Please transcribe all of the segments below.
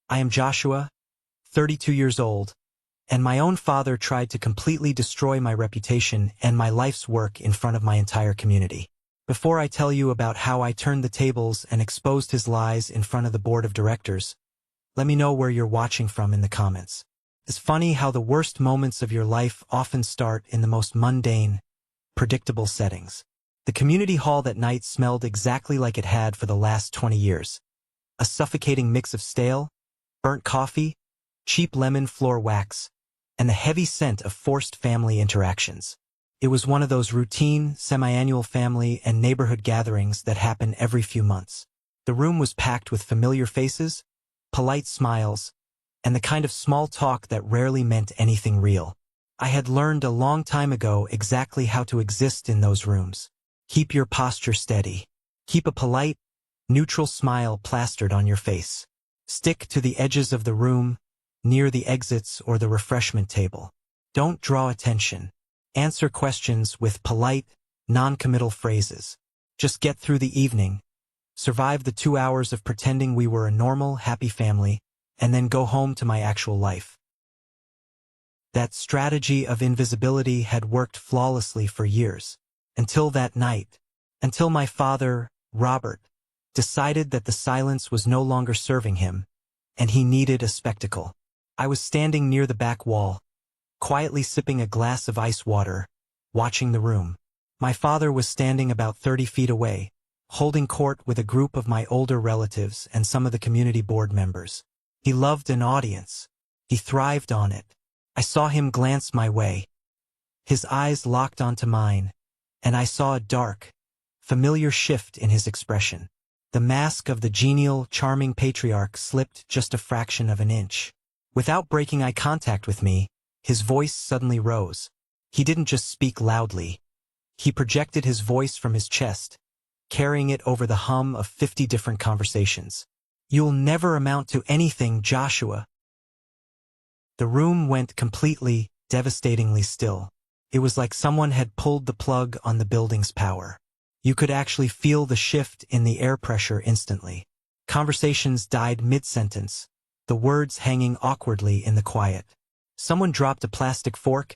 I am Joshua, 32 years old, and my own father tried to completely destroy my reputation and my life's work in front of my entire community. Before I tell you about how I turned the tables and exposed his lies in front of the board of directors, let me know where you're watching from in the comments. It's funny how the worst moments of your life often start in the most mundane, predictable settings. The community hall that night smelled exactly like it had for the last 20 years. A suffocating mix of stale, burnt coffee, cheap lemon floor wax, and the heavy scent of forced family interactions. It was one of those routine, semi-annual family and neighborhood gatherings that happen every few months. The room was packed with familiar faces, polite smiles, and the kind of small talk that rarely meant anything real. I had learned a long time ago exactly how to exist in those rooms. Keep your posture steady. Keep a polite, neutral smile plastered on your face. Stick to the edges of the room, near the exits or the refreshment table. Don't draw attention. Answer questions with polite, non-committal phrases. Just get through the evening, survive the 2 hours of pretending we were a normal, happy family, and then go home to my actual life. That strategy of invisibility had worked flawlessly for years. Until that night. Until my father, Robert, decided that the silence was no longer serving him, and he needed a spectacle. I was standing near the back wall, quietly sipping a glass of ice water, watching the room. My father was standing about 30 feet away, holding court with a group of my older relatives and some of the community board members. He loved an audience. He thrived on it. I saw him glance my way. His eyes locked onto mine, and I saw a dark, familiar shift in his expression. The mask of the genial, charming patriarch slipped just a fraction of an inch. Without breaking eye contact with me, his voice suddenly rose. He didn't just speak loudly. He projected his voice from his chest, carrying it over the hum of 50 different conversations. "You'll never amount to anything, Joshua." The room went completely, devastatingly still. It was like someone had pulled the plug on the building's power. You could actually feel the shift in the air pressure instantly. Conversations died mid-sentence, the words hanging awkwardly in the quiet. Someone dropped a plastic fork,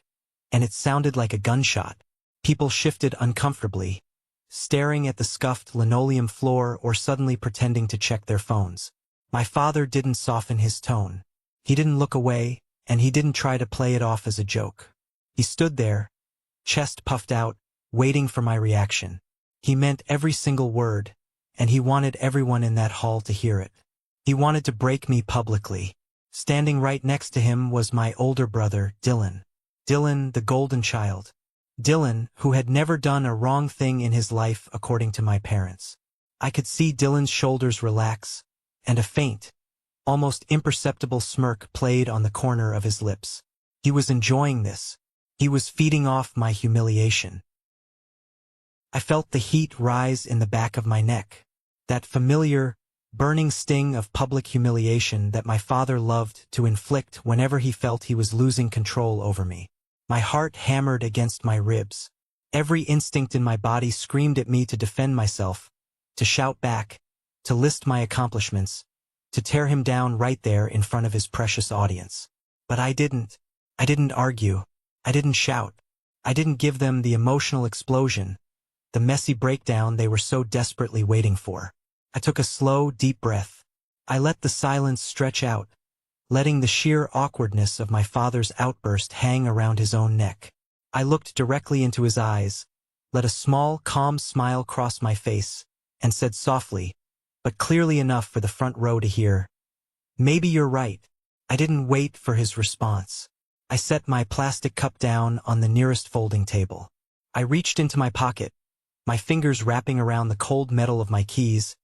and it sounded like a gunshot. People shifted uncomfortably, staring at the scuffed linoleum floor or suddenly pretending to check their phones. My father didn't soften his tone. He didn't look away, and he didn't try to play it off as a joke. He stood there, chest puffed out, waiting for my reaction. He meant every single word, and he wanted everyone in that hall to hear it. He wanted to break me publicly. Standing right next to him was my older brother, Dylan. Dylan, the golden child. Dylan, who had never done a wrong thing in his life according to my parents. I could see Dylan's shoulders relax, and a faint, almost imperceptible smirk played on the corner of his lips. He was enjoying this. He was feeding off my humiliation. I felt the heat rise in the back of my neck. That familiar, burning sting of public humiliation that my father loved to inflict whenever he felt he was losing control over me. My heart hammered against my ribs. Every instinct in my body screamed at me to defend myself, to shout back, to list my accomplishments, to tear him down right there in front of his precious audience. But I didn't. I didn't argue. I didn't shout. I didn't give them the emotional explosion, the messy breakdown they were so desperately waiting for. I took a slow, deep breath. I let the silence stretch out, letting the sheer awkwardness of my father's outburst hang around his own neck. I looked directly into his eyes, let a small, calm smile cross my face, and said softly, but clearly enough for the front row to hear, "Maybe you're right." I didn't wait for his response. I set my plastic cup down on the nearest folding table. I reached into my pocket, my fingers wrapping around the cold metal of my keys,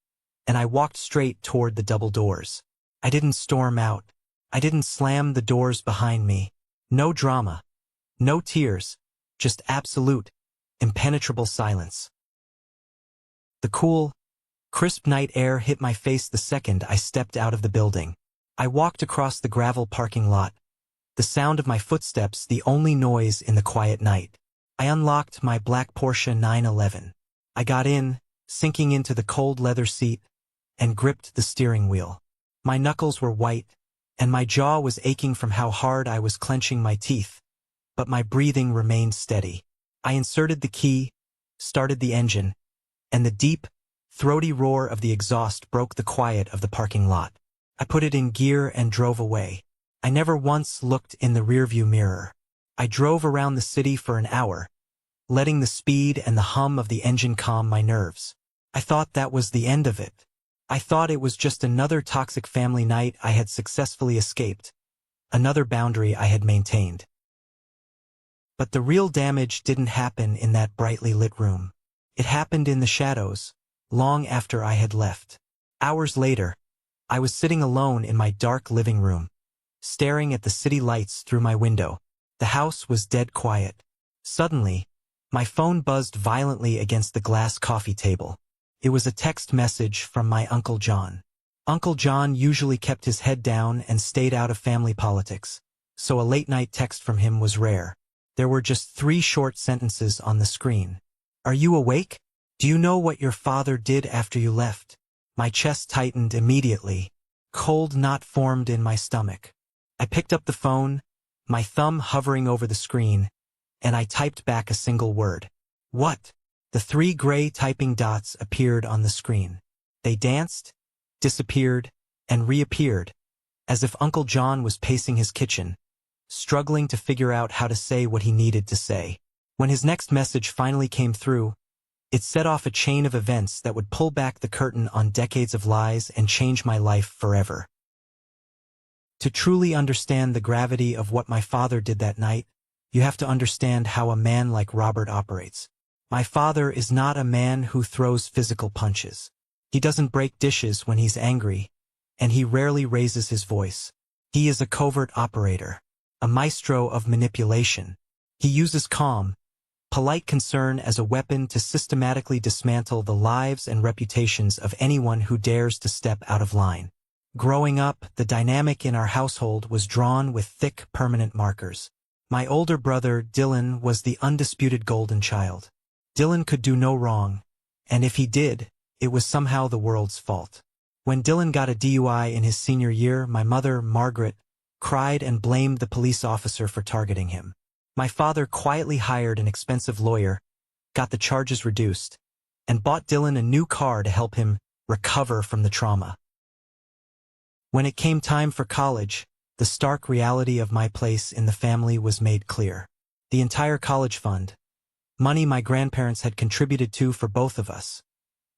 and I walked straight toward the double doors. I didn't storm out. I didn't slam the doors behind me. No drama. No tears. Just absolute, impenetrable silence. The cool, crisp night air hit my face the second I stepped out of the building. I walked across the gravel parking lot, the sound of my footsteps the only noise in the quiet night. I unlocked my black Porsche 911. I got in, sinking into the cold leather seat, and gripped the steering wheel. My knuckles were white, and my jaw was aching from how hard I was clenching my teeth, but my breathing remained steady. I inserted the key, started the engine, and the deep, throaty roar of the exhaust broke the quiet of the parking lot. I put it in gear and drove away. I never once looked in the rearview mirror. I drove around the city for an hour, letting the speed and the hum of the engine calm my nerves. I thought that was the end of it. I thought it was just another toxic family night I had successfully escaped, another boundary I had maintained. But the real damage didn't happen in that brightly lit room. It happened in the shadows, long after I had left. Hours later, I was sitting alone in my dark living room, staring at the city lights through my window. The house was dead quiet. Suddenly, my phone buzzed violently against the glass coffee table. It was a text message from my Uncle John. Uncle John usually kept his head down and stayed out of family politics, so a late-night text from him was rare. There were just 3 short sentences on the screen. "Are you awake? Do you know what your father did after you left?" My chest tightened immediately. Cold knot formed in my stomach. I picked up the phone, my thumb hovering over the screen, and I typed back a single word. "What?" The 3 gray typing dots appeared on the screen. They danced, disappeared, and reappeared, as if Uncle John was pacing his kitchen, struggling to figure out how to say what he needed to say. When his next message finally came through, it set off a chain of events that would pull back the curtain on decades of lies and change my life forever. To truly understand the gravity of what my father did that night, you have to understand how a man like Robert operates. My father is not a man who throws physical punches. He doesn't break dishes when he's angry, and he rarely raises his voice. He is a covert operator, a maestro of manipulation. He uses calm, polite concern as a weapon to systematically dismantle the lives and reputations of anyone who dares to step out of line. Growing up, the dynamic in our household was drawn with thick, permanent markers. My older brother, Dylan, was the undisputed golden child. Dylan could do no wrong, and if he did, it was somehow the world's fault. When Dylan got a DUI in his senior year, my mother, Margaret, cried and blamed the police officer for targeting him. My father quietly hired an expensive lawyer, got the charges reduced, and bought Dylan a new car to help him recover from the trauma. When it came time for college, the stark reality of my place in the family was made clear. The entire college fund, money my grandparents had contributed to for both of us,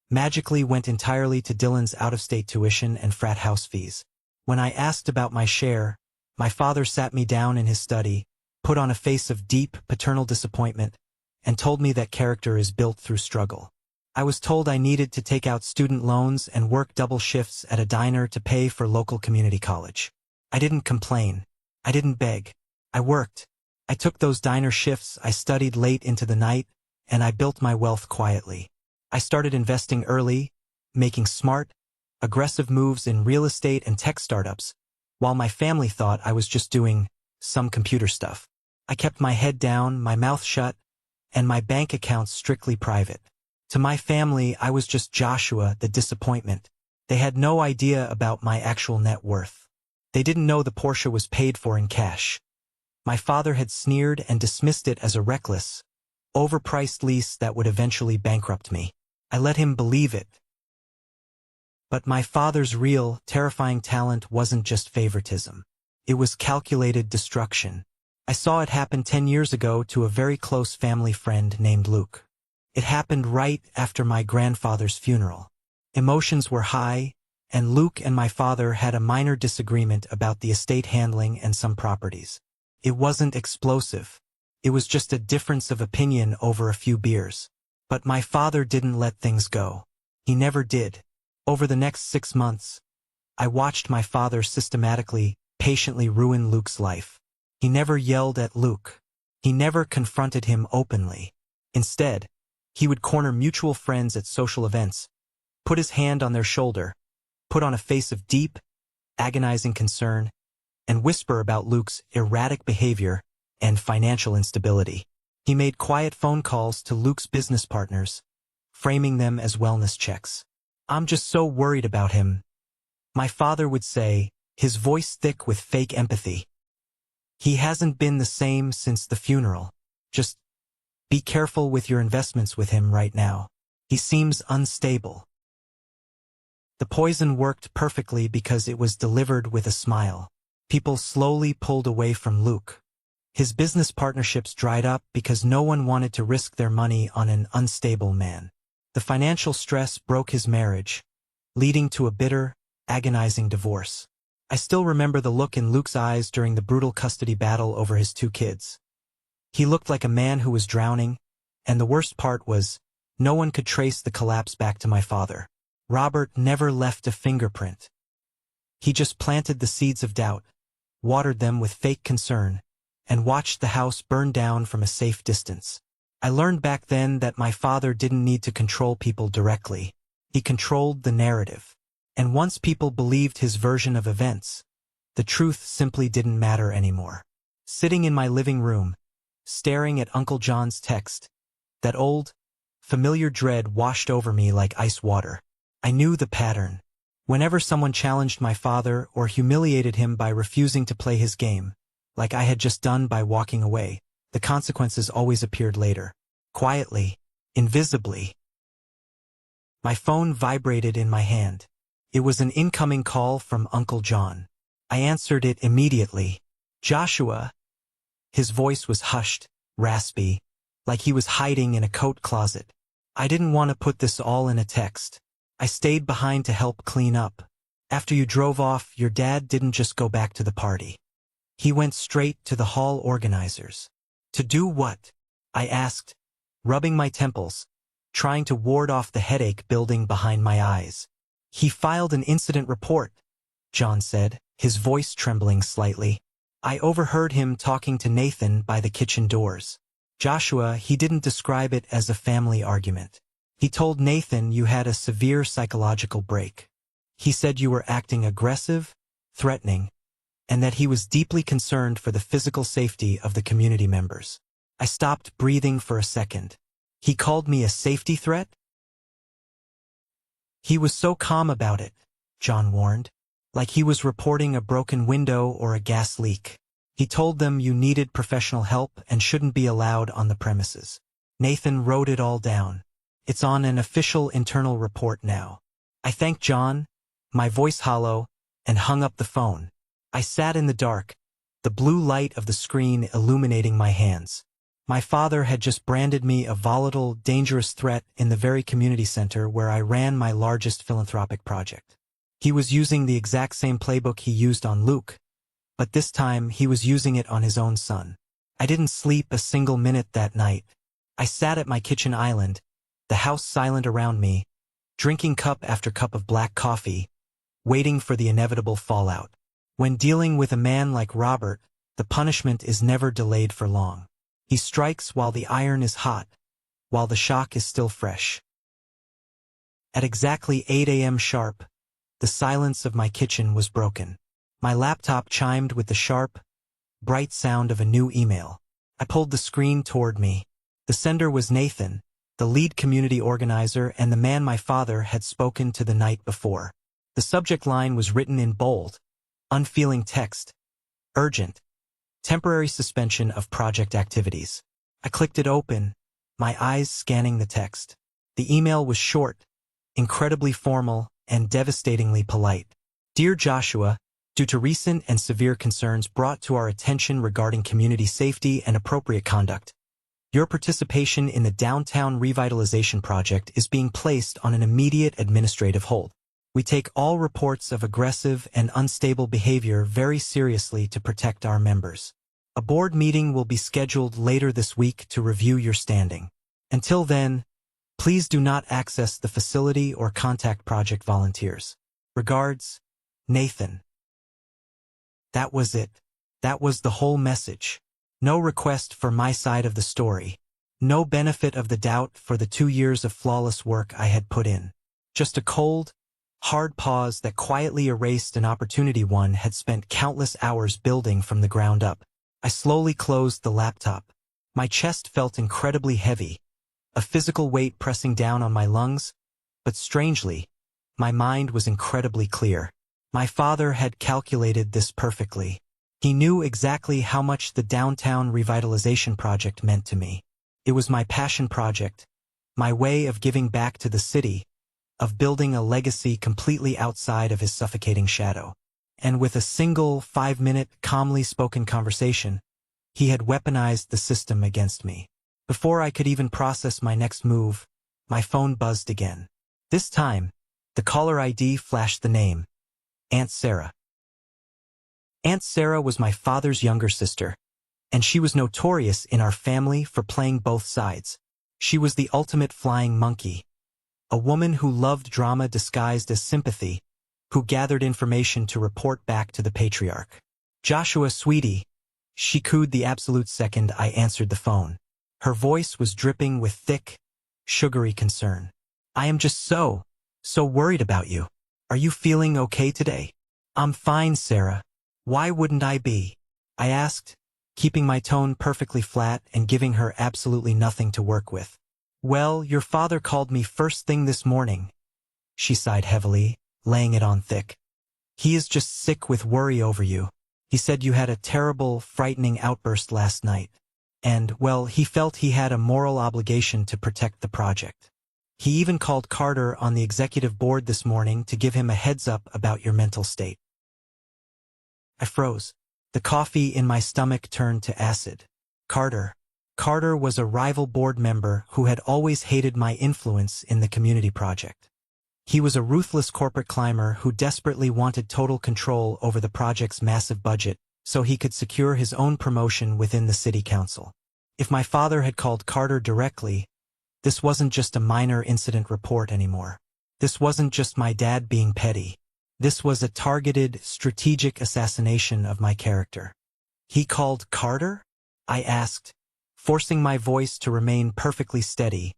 magically went entirely to Dylan's out-of-state tuition and frat house fees. When I asked about my share, my father sat me down in his study, put on a face of deep, paternal disappointment, and told me that character is built through struggle. I was told I needed to take out student loans and work double shifts at a diner to pay for local community college. I didn't complain. I didn't beg. I worked. I took those diner shifts, I studied late into the night, and I built my wealth quietly. I started investing early, making smart, aggressive moves in real estate and tech startups, while my family thought I was just doing some computer stuff. I kept my head down, my mouth shut, and my bank accounts strictly private. To my family, I was just Joshua, the disappointment. They had no idea about my actual net worth. They didn't know the Porsche was paid for in cash. My father had sneered and dismissed it as a reckless, overpriced lease that would eventually bankrupt me. I let him believe it. But my father's real, terrifying talent wasn't just favoritism. It was calculated destruction. I saw it happen 10 years ago to a very close family friend named Luke. It happened right after my grandfather's funeral. Emotions were high, and Luke and my father had a minor disagreement about the estate handling and some properties. It wasn't explosive. It was just a difference of opinion over a few beers. But my father didn't let things go. He never did. Over the next 6 months, I watched my father systematically, patiently ruin Luke's life. He never yelled at Luke. He never confronted him openly. Instead, he would corner mutual friends at social events, put his hand on their shoulder, put on a face of deep, agonizing concern, and whisper about Luke's erratic behavior and financial instability. He made quiet phone calls to Luke's business partners, framing them as wellness checks. "I'm just so worried about him. My father would say, his voice thick with fake empathy. He hasn't been the same since the funeral. Just be careful with your investments with him right now. He seems unstable. The poison worked perfectly because it was delivered with a smile. People slowly pulled away from Luke. His business partnerships dried up because no one wanted to risk their money on an unstable man. The financial stress broke his marriage, leading to a bitter, agonizing divorce. I still remember the look in Luke's eyes during the brutal custody battle over his 2 kids. He looked like a man who was drowning, and the worst part was, no one could trace the collapse back to my father. Robert never left a fingerprint. He just planted the seeds of doubt, watered them with fake concern, and watched the house burn down from a safe distance. I learned back then that my father didn't need to control people directly. He controlled the narrative. And once people believed his version of events, the truth simply didn't matter anymore. Sitting in my living room, staring at Uncle John's text, that old, familiar dread washed over me like ice water. I knew the pattern. Whenever someone challenged my father or humiliated him by refusing to play his game, like I had just done by walking away, the consequences always appeared later. Quietly, invisibly. My phone vibrated in my hand. It was an incoming call from Uncle John. I answered it immediately. Joshua. His voice was hushed, raspy, like he was hiding in a coat closet. I didn't want to put this all in a text. I stayed behind to help clean up. After you drove off, your dad didn't just go back to the party. He went straight to the hall organizers. To do what? I asked, rubbing my temples, trying to ward off the headache building behind my eyes. He filed an incident report, John said, his voice trembling slightly. I overheard him talking to Nathan by the kitchen doors. Joshua, he didn't describe it as a family argument. He told Nathan you had a severe psychological break. He said you were acting aggressive, threatening, and that he was deeply concerned for the physical safety of the community members. I stopped breathing for a second. He called me a safety threat? He was so calm about it, John warned, like he was reporting a broken window or a gas leak. He told them you needed professional help and shouldn't be allowed on the premises. Nathan wrote it all down. It's on an official internal report now. I thanked John, my voice hollow, and hung up the phone. I sat in the dark, the blue light of the screen illuminating my hands. My father had just branded me a volatile, dangerous threat in the very community center where I ran my largest philanthropic project. He was using the exact same playbook he used on Luke, but this time he was using it on his own son. I didn't sleep a single minute that night. I sat at my kitchen island, the house silent around me, drinking cup after cup of black coffee, waiting for the inevitable fallout. When dealing with a man like Robert, the punishment is never delayed for long. He strikes while the iron is hot, while the shock is still fresh. At exactly 8 a.m. sharp, the silence of my kitchen was broken. My laptop chimed with the sharp, bright sound of a new email. I pulled the screen toward me. The sender was Nathan, the lead community organizer and the man my father had spoken to the night before. The subject line was written in bold, unfeeling text. Urgent. Temporary suspension of project activities. I clicked it open, my eyes scanning the text. The email was short, incredibly formal, and devastatingly polite. Dear Joshua, due to recent and severe concerns brought to our attention regarding community safety and appropriate conduct, your participation in the downtown revitalization project is being placed on an immediate administrative hold. We take all reports of aggressive and unstable behavior very seriously to protect our members. A board meeting will be scheduled later this week to review your standing. Until then, please do not access the facility or contact project volunteers. Regards, Nathan. That was it. That was the whole message. No request for my side of the story. No benefit of the doubt for the 2 years of flawless work I had put in. Just a cold, hard pause that quietly erased an opportunity one had spent countless hours building from the ground up. I slowly closed the laptop. My chest felt incredibly heavy, a physical weight pressing down on my lungs, but strangely, my mind was incredibly clear. My father had calculated this perfectly. He knew exactly how much the downtown revitalization project meant to me. It was my passion project, my way of giving back to the city, of building a legacy completely outside of his suffocating shadow. And with a single 5-minute, calmly spoken conversation, he had weaponized the system against me. Before I could even process my next move, my phone buzzed again. This time, the caller ID flashed the name, Aunt Sarah. Aunt Sarah was my father's younger sister, and she was notorious in our family for playing both sides. She was the ultimate flying monkey, a woman who loved drama disguised as sympathy, who gathered information to report back to the patriarch. "Joshua, sweetie," she cooed the absolute second I answered the phone. Her voice was dripping with thick, sugary concern. "I am just so worried about you. Are you feeling okay today?" "I'm fine, Sarah. Why wouldn't I be?" I asked, keeping my tone perfectly flat and giving her absolutely nothing to work with. "Well, your father called me first thing this morning." She sighed heavily, laying it on thick. "He is just sick with worry over you. He said you had a terrible, frightening outburst last night. And, well, he felt he had a moral obligation to protect the project. He even called Carter on the executive board this morning to give him a heads up about your mental state." I froze. The coffee in my stomach turned to acid. Carter. Carter was a rival board member who had always hated my influence in the community project. He was a ruthless corporate climber who desperately wanted total control over the project's massive budget so he could secure his own promotion within the city council. If my father had called Carter directly, this wasn't just a minor incident report anymore. This wasn't just my dad being petty. This was a targeted, strategic assassination of my character. "He called Carter?" I asked, forcing my voice to remain perfectly steady,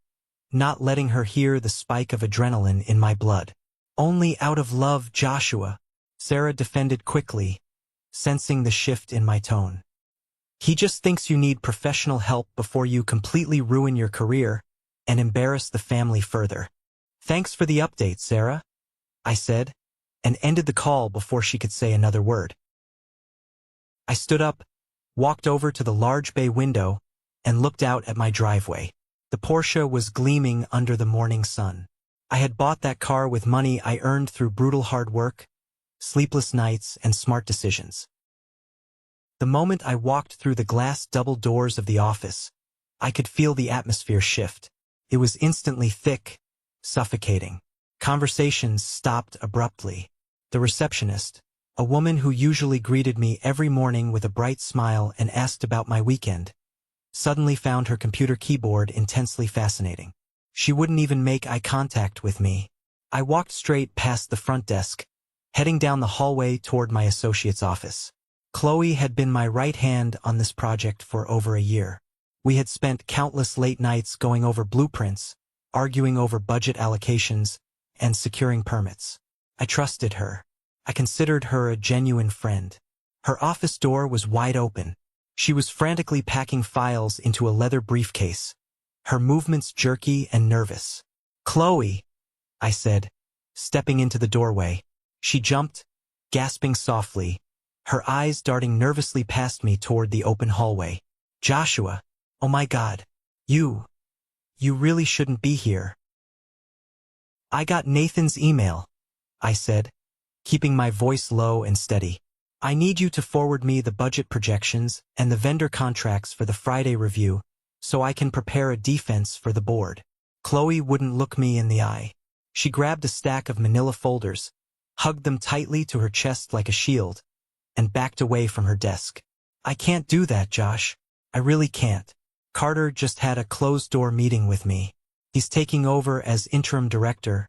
not letting her hear the spike of adrenaline in my blood. "Only out of love, Joshua," Sarah defended quickly, sensing the shift in my tone. "He just thinks you need professional help before you completely ruin your career and embarrass the family further." "Thanks for the update, Sarah," I said, and ended the call before she could say another word. I stood up, walked over to the large bay window, and looked out at my driveway. The Porsche was gleaming under the morning sun. I had bought that car with money I earned through brutal hard work, sleepless nights, and smart decisions. The moment I walked through the glass double doors of the office, I could feel the atmosphere shift. It was instantly thick, suffocating. Conversations stopped abruptly. The receptionist, a woman who usually greeted me every morning with a bright smile and asked about my weekend, suddenly found her computer keyboard intensely fascinating. She wouldn't even make eye contact with me. I walked straight past the front desk, heading down the hallway toward my associate's office. Chloe had been my right hand on this project for over a year. We had spent countless late nights going over blueprints, arguing over budget allocations, and securing permits. I trusted her. I considered her a genuine friend. Her office door was wide open. She was frantically packing files into a leather briefcase, her movements jerky and nervous. "Chloe," I said, stepping into the doorway. She jumped, gasping softly, her eyes darting nervously past me toward the open hallway. "Joshua, oh my God, you really shouldn't be here." "I got Nathan's email," I said, keeping my voice low and steady. "I need you to forward me the budget projections and the vendor contracts for the Friday review so I can prepare a defense for the board." Chloe wouldn't look me in the eye. She grabbed a stack of manila folders, hugged them tightly to her chest like a shield, and backed away from her desk. "I can't do that, Josh. I really can't. Carter just had a closed-door meeting with me. He's taking over as interim director,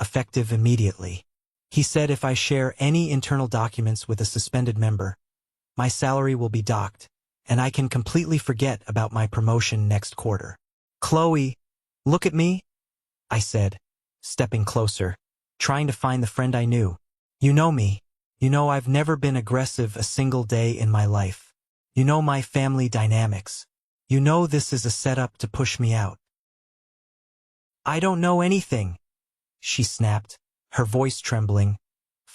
effective immediately. He said if I share any internal documents with a suspended member, my salary will be docked, and I can completely forget about my promotion next quarter." "Chloe, look at me," I said, stepping closer, trying to find the friend I knew. "You know me. You know I've never been aggressive a single day in my life. You know my family dynamics. You know this is a setup to push me out." "I don't know anything," she snapped, her voice trembling,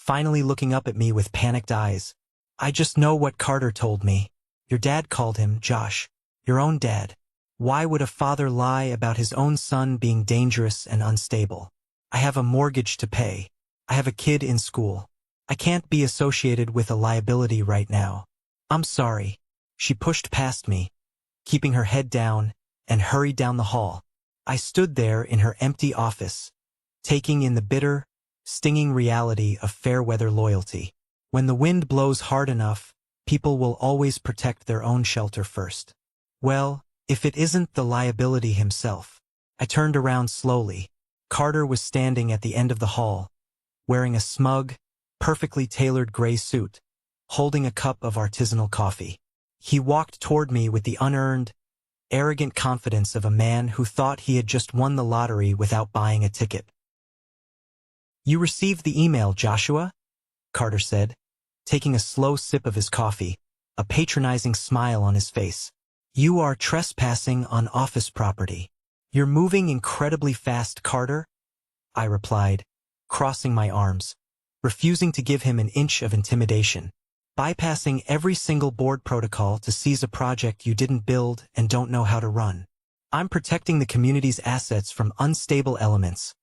finally looking up at me with panicked eyes. I just know what Carter told me. Your dad called him, Josh. Your own dad. Why would a father lie about his own son being dangerous and unstable? I have a mortgage to pay. I have a kid in school. I can't be associated with a liability right now. I'm sorry. She pushed past me, keeping her head down, and hurried down the hall. I stood there in her empty office, taking in the bitter, stinging reality of fair-weather loyalty. When the wind blows hard enough, people will always protect their own shelter first. Well, if it isn't the liability himself. I turned around slowly. Carter was standing at the end of the hall, wearing a smug, perfectly tailored gray suit, holding a cup of artisanal coffee. He walked toward me with the unearned, arrogant confidence of a man who thought he had just won the lottery without buying a ticket. "You received the email, Joshua?" Carter said, taking a slow sip of his coffee, a patronizing smile on his face. "You are trespassing on office property. You're moving incredibly fast, Carter," I replied, crossing my arms, refusing to give him an inch of intimidation. "Bypassing every single board protocol to seize a project you didn't build and don't know how to run. I'm protecting the community's assets from unstable elements."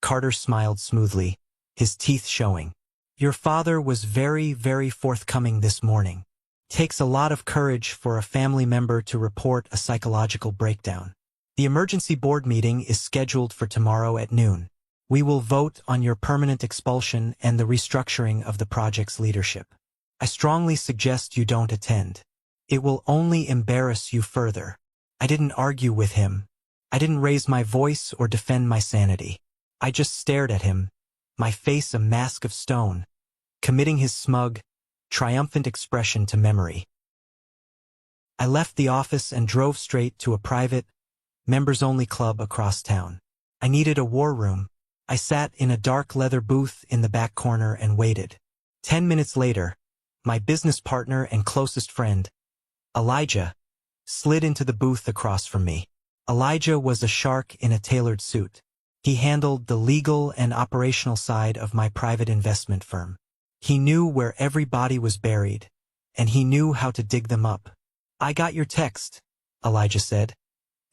Carter smiled smoothly, his teeth showing. "Your father was very, very forthcoming this morning. Takes a lot of courage for a family member to report a psychological breakdown. The emergency board meeting is scheduled for tomorrow at noon. We will vote on your permanent expulsion and the restructuring of the project's leadership. I strongly suggest you don't attend. It will only embarrass you further." I didn't argue with him. I didn't raise my voice or defend my sanity. I just stared at him, my face a mask of stone, committing his smug, triumphant expression to memory. I left the office and drove straight to a private, members-only club across town. I needed a war room. I sat in a dark leather booth in the back corner and waited. 10 minutes later, my business partner and closest friend, Elijah, slid into the booth across from me. Elijah was a shark in a tailored suit. He handled the legal and operational side of my private investment firm. He knew where every body was buried, and he knew how to dig them up. "I got your text," Elijah said,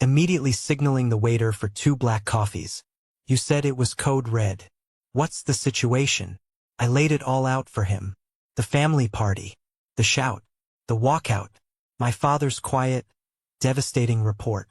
immediately signaling the waiter for 2 black coffees. "You said it was code red. What's the situation?" I laid it all out for him. The family party, the shout, the walkout, my father's quiet, devastating report,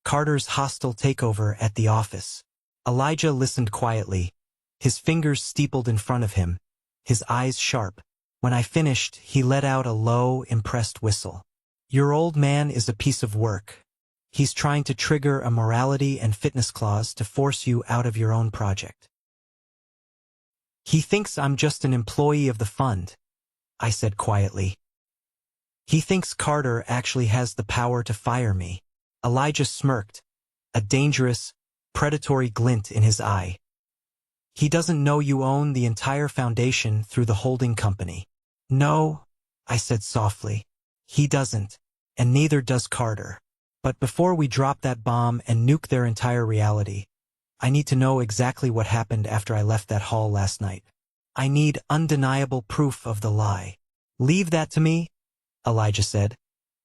Carter's hostile takeover at the office. Elijah listened quietly, his fingers steepled in front of him, his eyes sharp. When I finished, he let out a low, impressed whistle. "Your old man is a piece of work. He's trying to trigger a morality and fitness clause to force you out of your own project. He thinks I'm just an employee of the fund," I said quietly. "He thinks Carter actually has the power to fire me." Elijah smirked, a dangerous, predatory glint in his eye. "He doesn't know you own the entire foundation through the holding company." "No," I said softly. "He doesn't, and neither does Carter. But before we drop that bomb and nuke their entire reality, I need to know exactly what happened after I left that hall last night. I need undeniable proof of the lie." "Leave that to me," Elijah said,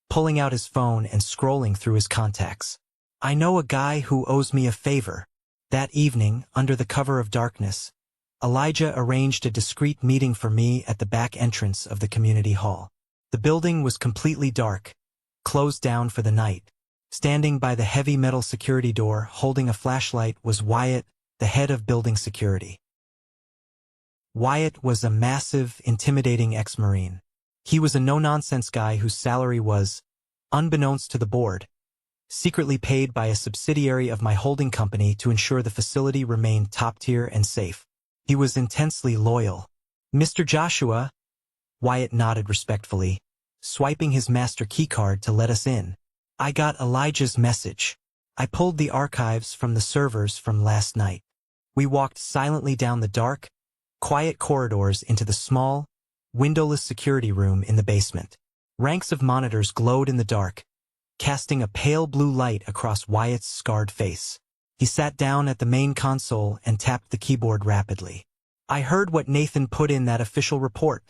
pulling out his phone and scrolling through his contacts. "I know a guy who owes me a favor." That evening, under the cover of darkness, Elijah arranged a discreet meeting for me at the back entrance of the community hall. The building was completely dark, closed down for the night. Standing by the heavy metal security door, holding a flashlight, was Wyatt, the head of building security. Wyatt was a massive, intimidating ex-Marine. He was a no-nonsense guy whose salary was, unbeknownst to the board, secretly paid by a subsidiary of my holding company to ensure the facility remained top-tier and safe. He was intensely loyal. "Mr. Joshua," Wyatt nodded respectfully, swiping his master keycard to let us in. "I got Elijah's message. I pulled the archives from the servers from last night." We walked silently down the dark, quiet corridors into the small, windowless security room in the basement. Ranks of monitors glowed in the dark, casting a pale blue light across Wyatt's scarred face. He sat down at the main console and tapped the keyboard rapidly. I heard what Nathan put in that official report,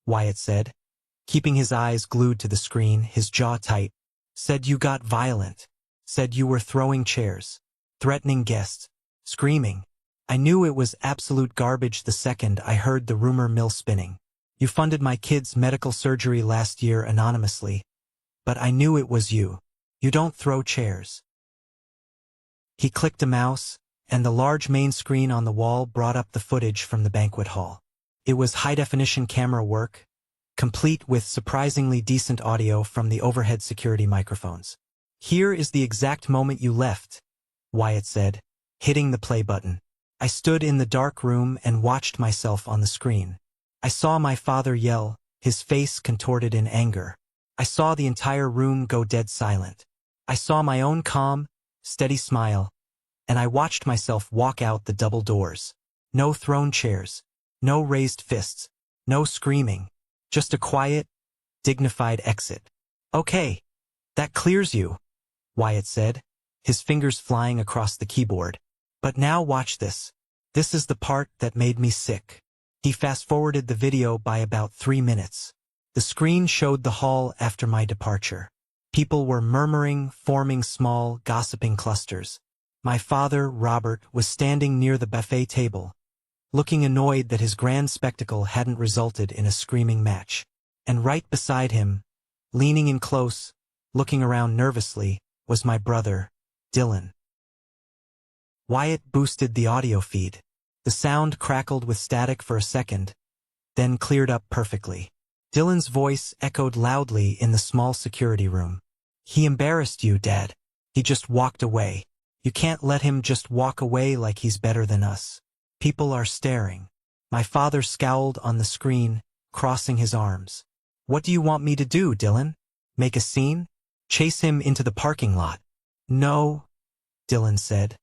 Wyatt said, keeping his eyes glued to the screen, his jaw tight. Said you got violent. Said you were throwing chairs, threatening guests, screaming. I knew it was absolute garbage the second I heard the rumor mill spinning. You funded my kid's medical surgery last year anonymously, but I knew it was you. You don't throw chairs. He clicked a mouse, and the large main screen on the wall brought up the footage from the banquet hall. It was high-definition camera work, complete with surprisingly decent audio from the overhead security microphones. Here is the exact moment you left, Wyatt said, hitting the play button. I stood in the dark room and watched myself on the screen. I saw my father yell, his face contorted in anger. I saw the entire room go dead silent. I saw my own calm, steady smile, and I watched myself walk out the double doors. No thrown chairs, no raised fists, no screaming, just a quiet, dignified exit. Okay, that clears you, Wyatt said, his fingers flying across the keyboard. But now watch this. This is the part that made me sick. He fast-forwarded the video by about 3 minutes. The screen showed the hall after my departure. People were murmuring, forming small, gossiping clusters. My father, Robert, was standing near the buffet table, looking annoyed that his grand spectacle hadn't resulted in a screaming match. And right beside him, leaning in close, looking around nervously, was my brother, Dylan. Wyatt boosted the audio feed. The sound crackled with static for a second, then cleared up perfectly. Dylan's voice echoed loudly in the small security room. He embarrassed you, Dad. He just walked away. You can't let him just walk away like he's better than us. People are staring. My father scowled on the screen, crossing his arms. What do you want me to do, Dylan? Make a scene? Chase him into the parking lot? No, Dylan said,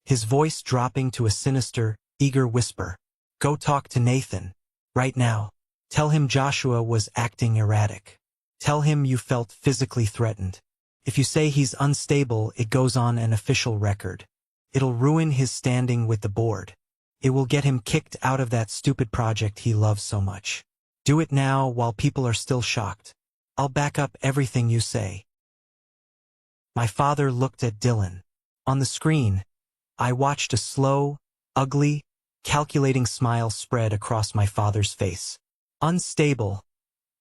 his voice dropping to a sinister, eager whisper. Go talk to Nathan. Right now. Tell him Joshua was acting erratic. Tell him you felt physically threatened. If you say he's unstable, it goes on an official record. It'll ruin his standing with the board. It will get him kicked out of that stupid project he loves so much. Do it now while people are still shocked. I'll back up everything you say. My father looked at Dylan. On the screen, I watched a slow, ugly, calculating smile spread across my father's face. Unstable,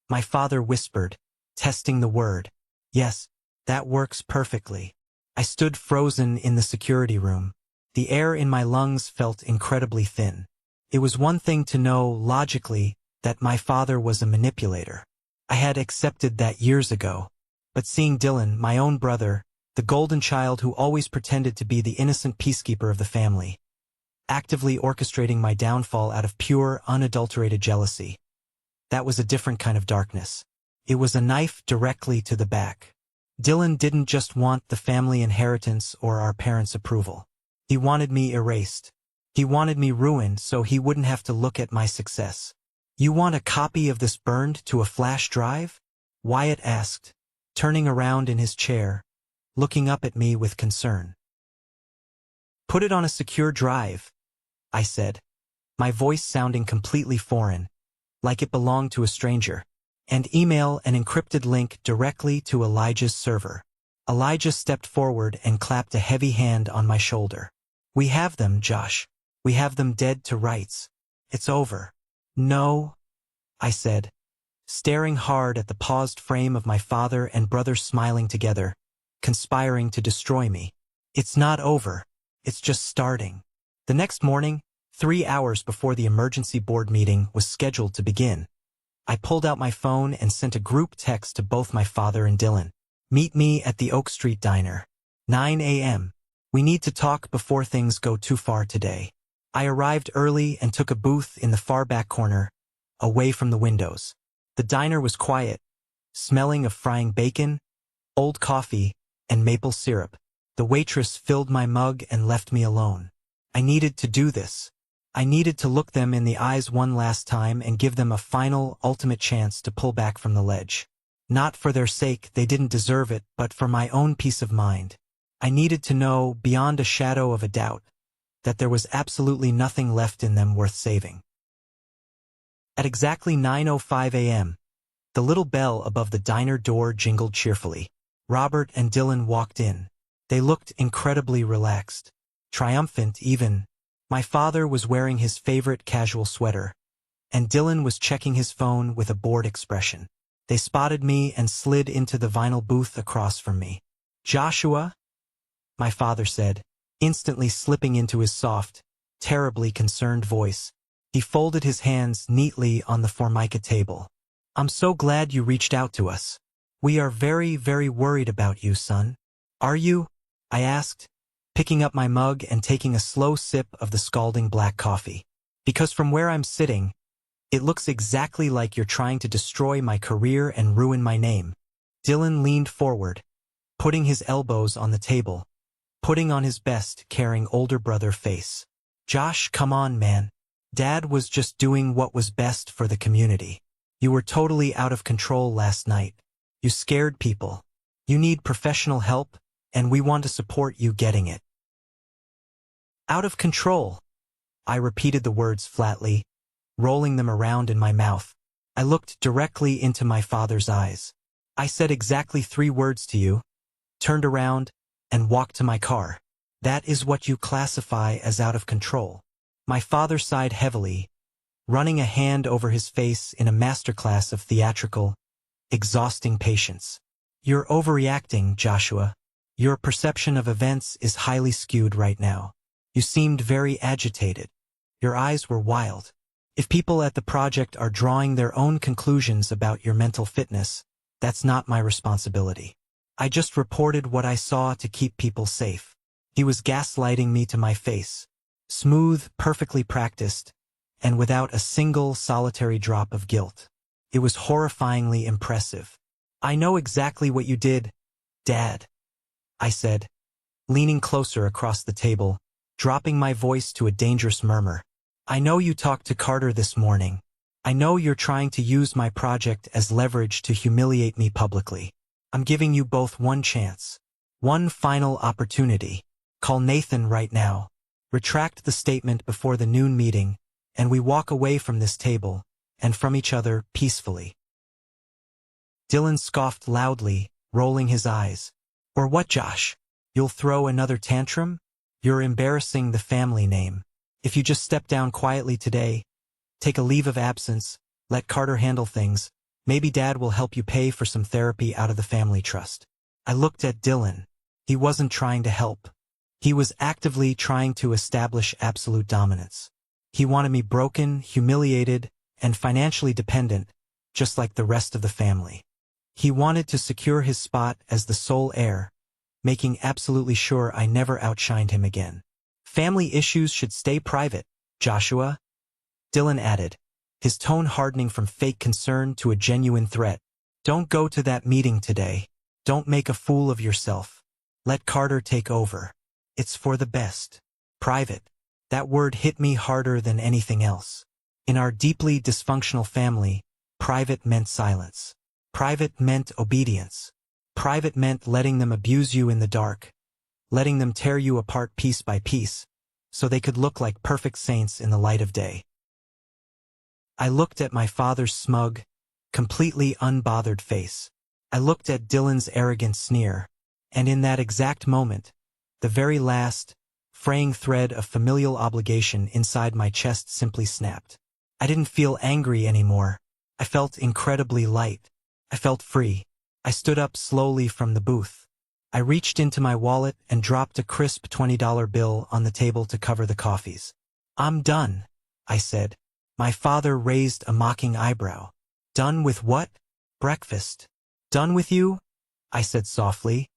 my father whispered, testing the word. Yes, that works perfectly. I stood frozen in the security room. The air in my lungs felt incredibly thin. It was one thing to know, logically, that my father was a manipulator. I had accepted that years ago. But seeing Dylan, my own brother, the golden child who always pretended to be the innocent peacekeeper of the family, actively orchestrating my downfall out of pure, unadulterated jealousy, that was a different kind of darkness. It was a knife directly to the back. Dylan didn't just want the family inheritance or our parents' approval. He wanted me erased. He wanted me ruined so he wouldn't have to look at my success. You want a copy of this burned to a flash drive? Wyatt asked, turning around in his chair, looking up at me with concern. Put it on a secure drive, I said, my voice sounding completely foreign, like it belonged to a stranger, and email an encrypted link directly to Elijah's server. Elijah stepped forward and clapped a heavy hand on my shoulder. We have them, Josh. We have them dead to rights. It's over. No, I said, staring hard at the paused frame of my father and brother smiling together, conspiring to destroy me. It's not over. It's just starting. The next morning, 3 hours before the emergency board meeting was scheduled to begin, I pulled out my phone and sent a group text to both my father and Dylan. Meet me at the Oak Street Diner. 9 a.m. We need to talk before things go too far today. I arrived early and took a booth in the far back corner, away from the windows. The diner was quiet, smelling of frying bacon, old coffee, and maple syrup. The waitress filled my mug and left me alone. I needed to do this. I needed to look them in the eyes one last time and give them a final, ultimate chance to pull back from the ledge. Not for their sake, they didn't deserve it, but for my own peace of mind. I needed to know, beyond a shadow of a doubt, that there was absolutely nothing left in them worth saving. At exactly 9:05 a.m., the little bell above the diner door jingled cheerfully. Robert and Dylan walked in. They looked incredibly relaxed, triumphant even. My father was wearing his favorite casual sweater, and Dylan was checking his phone with a bored expression. They spotted me and slid into the vinyl booth across from me. "Joshua?" my father said, instantly slipping into his soft, terribly concerned voice. He folded his hands neatly on the Formica table. "I'm so glad you reached out to us. We are very, very worried about you, son." "Are you?" I asked, picking up my mug and taking a slow sip of the scalding black coffee. "Because from where I'm sitting, it looks exactly like you're trying to destroy my career and ruin my name." Dylan leaned forward, putting his elbows on the table, putting on his best, caring older brother face. "Josh, come on, man. Dad was just doing what was best for the community. You were totally out of control last night. You scared people. You need professional help, and we want to support you getting it." "Out of control." I repeated the words flatly, rolling them around in my mouth. I looked directly into my father's eyes. "I said exactly 3 words to you, turned around, and walked to my car. That is what you classify as out of control." My father sighed heavily, running a hand over his face in a masterclass of theatrical, exhausting patience. "You're overreacting, Joshua. Your perception of events is highly skewed right now. You seemed very agitated. Your eyes were wild. If people at the project are drawing their own conclusions about your mental fitness, that's not my responsibility. I just reported what I saw to keep people safe." He was gaslighting me to my face. Smooth, perfectly practiced, and without a single solitary drop of guilt. It was horrifyingly impressive. "I know exactly what you did, Dad," I said, leaning closer across the table, dropping my voice to a dangerous murmur. "I know you talked to Carter this morning. I know you're trying to use my project as leverage to humiliate me publicly. I'm giving you both one chance. One final opportunity. Call Nathan right now. Retract the statement before the noon meeting, and we walk away from this table, and from each other, peacefully." Dylan scoffed loudly, rolling his eyes. "Or what, Josh? You'll throw another tantrum? You're embarrassing the family name. If you just step down quietly today, take a leave of absence, let Carter handle things, maybe Dad will help you pay for some therapy out of the family trust." I looked at Dylan. He wasn't trying to help. He was actively trying to establish absolute dominance. He wanted me broken, humiliated, and financially dependent, just like the rest of the family. He wanted to secure his spot as the sole heir, making absolutely sure I never outshined him again. "Family issues should stay private, Joshua," Dylan added, his tone hardening from fake concern to a genuine threat. "Don't go to that meeting today. Don't make a fool of yourself. Let Carter take over. It's for the best. Private." That word hit me harder than anything else. In our deeply dysfunctional family, private meant silence. Private meant obedience. Private meant letting them abuse you in the dark, letting them tear you apart piece by piece, so they could look like perfect saints in the light of day. I looked at my father's smug, completely unbothered face. I looked at Dylan's arrogant sneer, and in that exact moment, the very last, fraying thread of familial obligation inside my chest simply snapped. I didn't feel angry anymore. I felt incredibly light. I felt free. I stood up slowly from the booth. I reached into my wallet and dropped a crisp $20 bill on the table to cover the coffees. "I'm done," I said. My father raised a mocking eyebrow. "Done with what?" "Breakfast." "Done with you?" I said softly,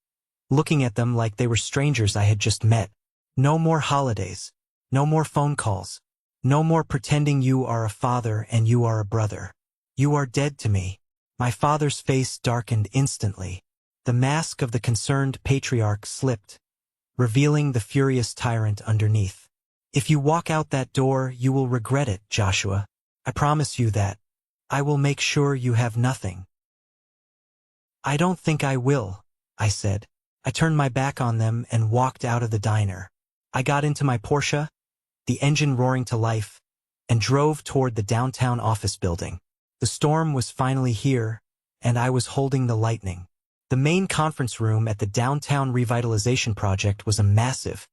looking at them like they were strangers I had just met. "No more holidays. No more phone calls. No more pretending you are a father and you are a brother. You are dead to me." My father's face darkened instantly. The mask of the concerned patriarch slipped, revealing the furious tyrant underneath. "If you walk out that door, you will regret it, Joshua. I promise you that. I will make sure you have nothing." "I don't think I will," I said. I turned my back on them and walked out of the diner. I got into my Porsche, the engine roaring to life, and drove toward the downtown office building. The storm was finally here, and I was holding the lightning. The main conference room at the downtown revitalization project was a massive,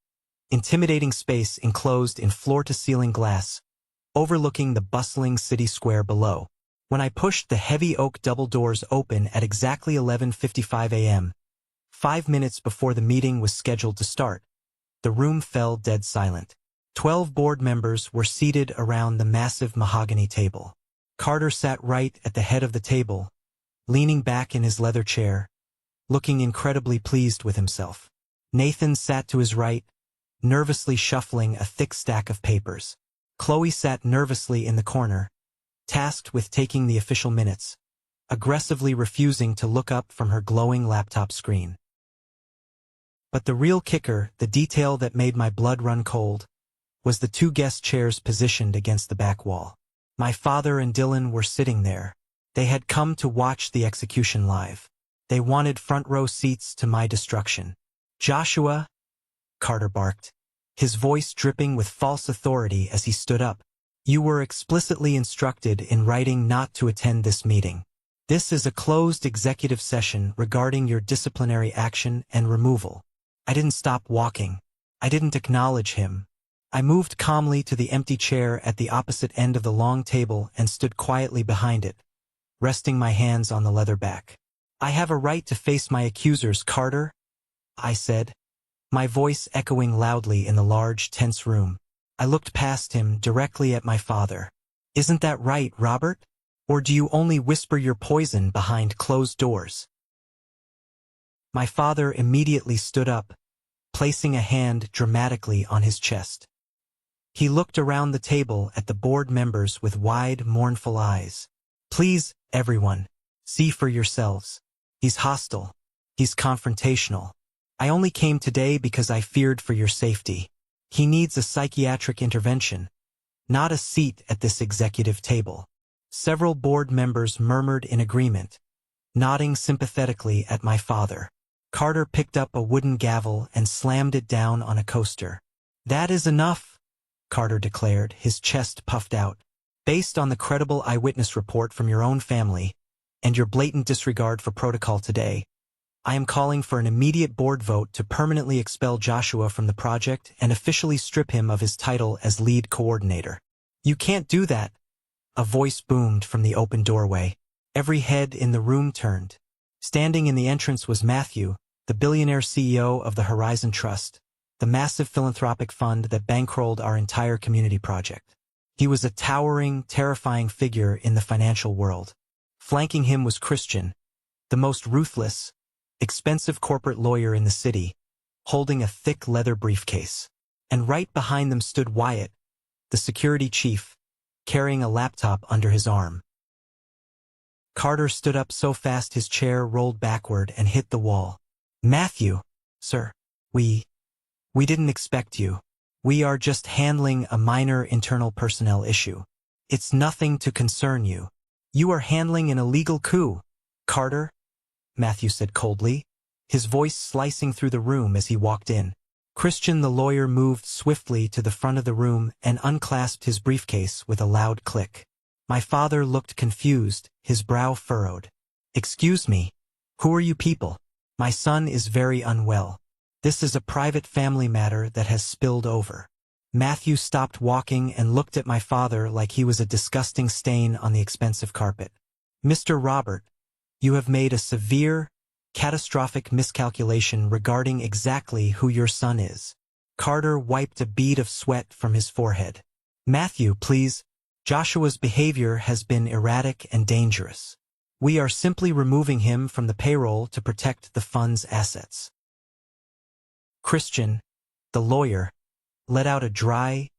intimidating space enclosed in floor-to-ceiling glass, overlooking the bustling city square below. When I pushed the heavy oak double doors open at exactly 11:55 a.m., 5 minutes before the meeting was scheduled to start, the room fell dead silent. 12 board members were seated around the massive mahogany table. Carter sat right at the head of the table, leaning back in his leather chair, looking incredibly pleased with himself. Nathan sat to his right, nervously shuffling a thick stack of papers. Chloe sat nervously in the corner, tasked with taking the official minutes, aggressively refusing to look up from her glowing laptop screen. But the real kicker, the detail that made my blood run cold, was the 2 guest chairs positioned against the back wall. My father and Dylan were sitting there. They had come to watch the execution live. They wanted front-row seats to my destruction. "Joshua," Carter barked, his voice dripping with false authority as he stood up, "you were explicitly instructed in writing not to attend this meeting. This is a closed executive session regarding your disciplinary action and removal." I didn't stop walking. I didn't acknowledge him. I moved calmly to the empty chair at the opposite end of the long table and stood quietly behind it, resting my hands on the leather back. "I have a right to face my accusers, Carter," I said, my voice echoing loudly in the large, tense room. I looked past him directly at my father. "Isn't that right, Robert? Or do you only whisper your poison behind closed doors?" My father immediately stood up, placing a hand dramatically on his chest. He looked around the table at the board members with wide, mournful eyes. "Please, everyone, see for yourselves. He's hostile. He's confrontational. I only came today because I feared for your safety. He needs a psychiatric intervention, not a seat at this executive table." Several board members murmured in agreement, nodding sympathetically at my father. Carter picked up a wooden gavel and slammed it down on a coaster. "That is enough," Carter declared, his chest puffed out. "Based on the credible eyewitness report from your own family and your blatant disregard for protocol today, I am calling for an immediate board vote to permanently expel Joshua from the project and officially strip him of his title as lead coordinator." "You can't do that," a voice boomed from the open doorway. Every head in the room turned. Standing in the entrance was Matthew, the billionaire CEO of the Horizon Trust, the massive philanthropic fund that bankrolled our entire community project. He was a towering, terrifying figure in the financial world. Flanking him was Christian, the most ruthless, expensive corporate lawyer in the city, holding a thick leather briefcase. And right behind them stood Wyatt, the security chief, carrying a laptop under his arm. Carter stood up so fast his chair rolled backward and hit the wall. "Matthew, sir, we didn't expect you. We are just handling a minor internal personnel issue. It's nothing to concern you. You are handling an illegal coup, Carter," Matthew said coldly, his voice slicing through the room as he walked in. Christian the lawyer moved swiftly to the front of the room and unclasped his briefcase with a loud click. My father looked confused, his brow furrowed. "Excuse me, who are you people? My son is very unwell. This is a private family matter that has spilled over." Matthew stopped walking and looked at my father like he was a disgusting stain on the expensive carpet. "Mr. Robert, you have made a severe, catastrophic miscalculation regarding exactly who your son is." Carter wiped a bead of sweat from his forehead. "Matthew, please. Joshua's behavior has been erratic and dangerous. We are simply removing him from the payroll to protect the fund's assets." Christian, the lawyer, let out a dry,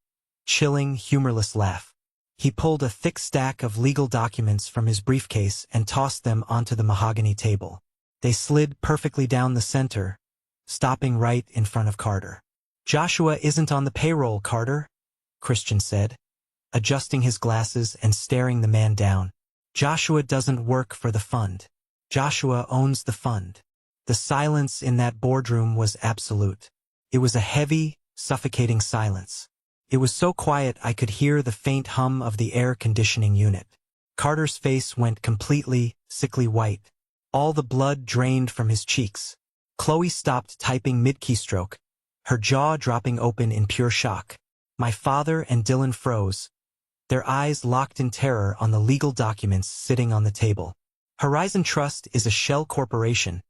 chilling, humorless laugh. He pulled a thick stack of legal documents from his briefcase and tossed them onto the mahogany table. They slid perfectly down the center, stopping right in front of Carter. "Joshua isn't on the payroll, Carter," Christian said, adjusting his glasses and staring the man down. "Joshua doesn't work for the fund. Joshua owns the fund." The silence in that boardroom was absolute. It was a heavy, suffocating silence. It was so quiet I could hear the faint hum of the air conditioning unit. Carter's face went completely, sickly white. All the blood drained from his cheeks. Chloe stopped typing mid-keystroke, her jaw dropping open in pure shock. My father and Dylan froze, their eyes locked in terror on the legal documents sitting on the table. Horizon Trust is a shell corporation,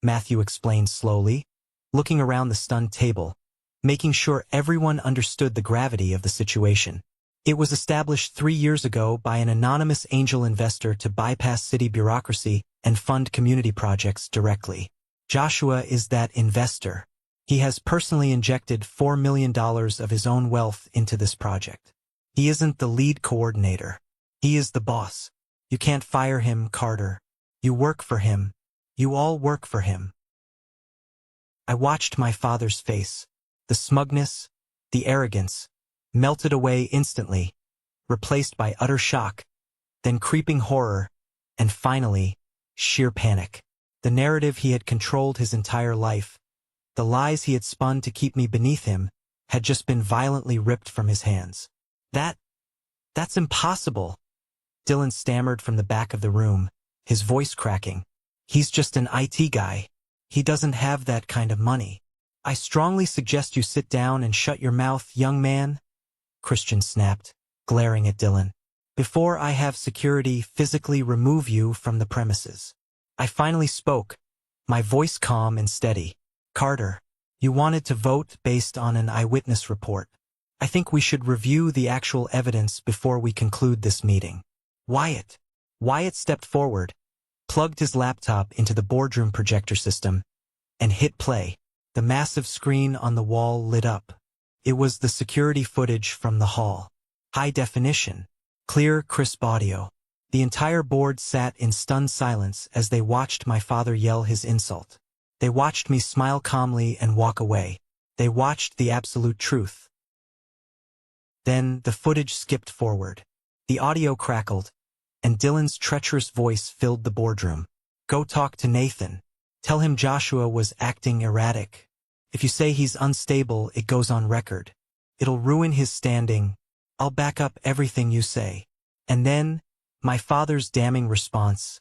Matthew explained slowly, looking around the stunned table, making sure everyone understood the gravity of the situation. It was established 3 years ago by an anonymous angel investor to bypass city bureaucracy and fund community projects directly. Joshua is that investor. He has personally injected $4 million of his own wealth into this project. He isn't the lead coordinator. He is the boss. You can't fire him, Carter. You work for him. You all work for him. I watched my father's face. The smugness, the arrogance, melted away instantly, replaced by utter shock, then creeping horror, and finally, sheer panic. The narrative he had controlled his entire life, the lies he had spun to keep me beneath him, had just been violently ripped from his hands. That's impossible, Dylan stammered from the back of the room, his voice cracking. He's just an IT guy. He doesn't have that kind of money. I strongly suggest you sit down and shut your mouth, young man, Christian snapped, glaring at Dylan, before I have security physically remove you from the premises. I finally spoke, my voice calm and steady. Carter, you wanted to vote based on an eyewitness report. I think we should review the actual evidence before we conclude this meeting. Wyatt stepped forward, plugged his laptop into the boardroom projector system, and hit play. The massive screen on the wall lit up. It was the security footage from the hall. High definition, clear, crisp audio. The entire board sat in stunned silence as they watched my father yell his insult. They watched me smile calmly and walk away. They watched the absolute truth. Then the footage skipped forward. The audio crackled, and Dylan's treacherous voice filled the boardroom. Go talk to Nathan. Tell him Joshua was acting erratic. If you say he's unstable, it goes on record. It'll ruin his standing. I'll back up everything you say. And then, my father's damning response.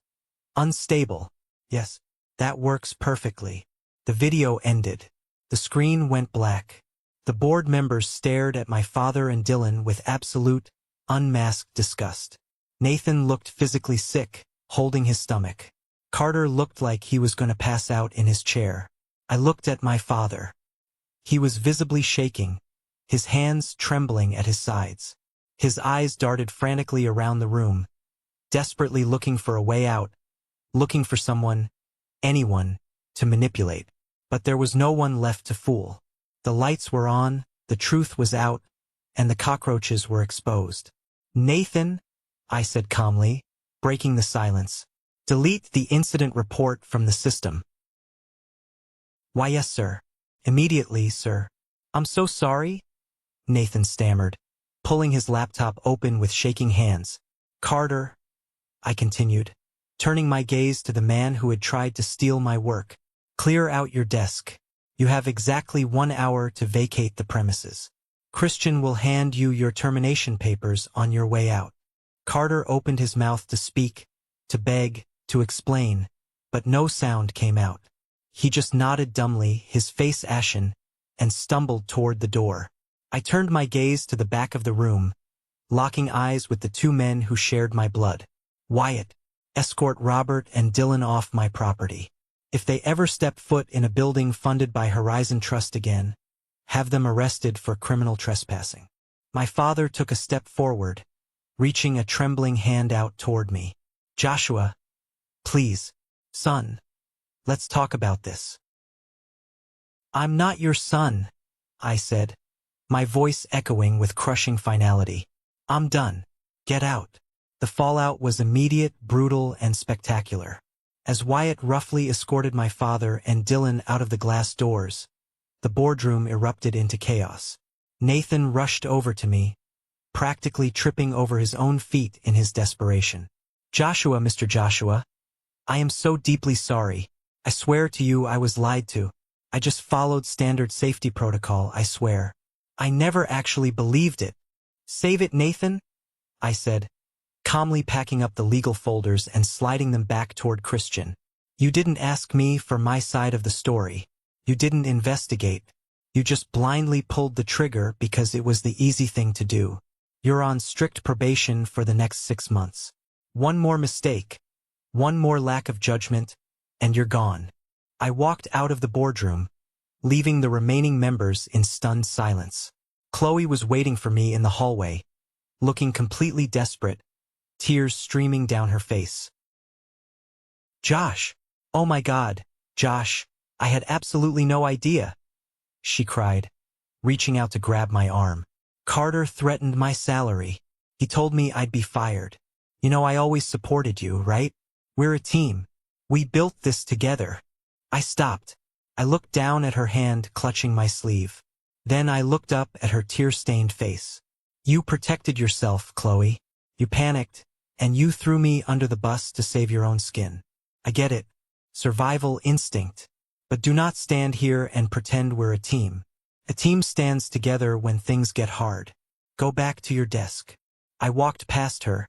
Unstable. Yes, that works perfectly. The video ended. The screen went black. The board members stared at my father and Dylan with absolute, unmasked disgust. Nathan looked physically sick, holding his stomach. Carter looked like he was going to pass out in his chair. I looked at my father. He was visibly shaking, his hands trembling at his sides. His eyes darted frantically around the room, desperately looking for a way out, looking for someone, anyone, to manipulate. But there was no one left to fool. The lights were on, the truth was out, and the cockroaches were exposed. Nathan, I said calmly, breaking the silence. Delete the incident report from the system. Why, yes, sir. Immediately, sir. I'm so sorry, Nathan stammered, pulling his laptop open with shaking hands. Carter, I continued, turning my gaze to the man who had tried to steal my work. Clear out your desk. You have exactly 1 hour to vacate the premises. Christian will hand you your termination papers on your way out. Carter opened his mouth to speak, to beg, to explain, but no sound came out. He just nodded dumbly, his face ashen, and stumbled toward the door. I turned my gaze to the back of the room, locking eyes with the two men who shared my blood. Wyatt, escort Robert and Dylan off my property. If they ever step foot in a building funded by Horizon Trust again, have them arrested for criminal trespassing. My father took a step forward, reaching a trembling hand out toward me. Joshua, please, son, let's talk about this. I'm not your son, I said, my voice echoing with crushing finality. I'm done. Get out. The fallout was immediate, brutal, and spectacular. As Wyatt roughly escorted my father and Dylan out of the glass doors, the boardroom erupted into chaos. Nathan rushed over to me, practically tripping over his own feet in his desperation. Joshua, Mr. Joshua, I am so deeply sorry. I swear to you I was lied to. I just followed standard safety protocol, I swear. I never actually believed it. Save it, Nathan? I said, calmly packing up the legal folders and sliding them back toward Christian. You didn't ask me for my side of the story. You didn't investigate. You just blindly pulled the trigger because it was the easy thing to do. You're on strict probation for the next 6 months. One more mistake, one more lack of judgment, and you're gone. I walked out of the boardroom, leaving the remaining members in stunned silence. Chloe was waiting for me in the hallway, looking completely desperate, tears streaming down her face. Josh! Oh my God, Josh, I had absolutely no idea, she cried, reaching out to grab my arm. Carter threatened my salary. He told me I'd be fired. You know I always supported you, right? We're a team. We built this together. I stopped. I looked down at her hand clutching my sleeve. Then I looked up at her tear-stained face. You protected yourself, Chloe. You panicked, and you threw me under the bus to save your own skin. I get it. Survival instinct. But do not stand here and pretend we're a team. A team stands together when things get hard. Go back to your desk. I walked past her,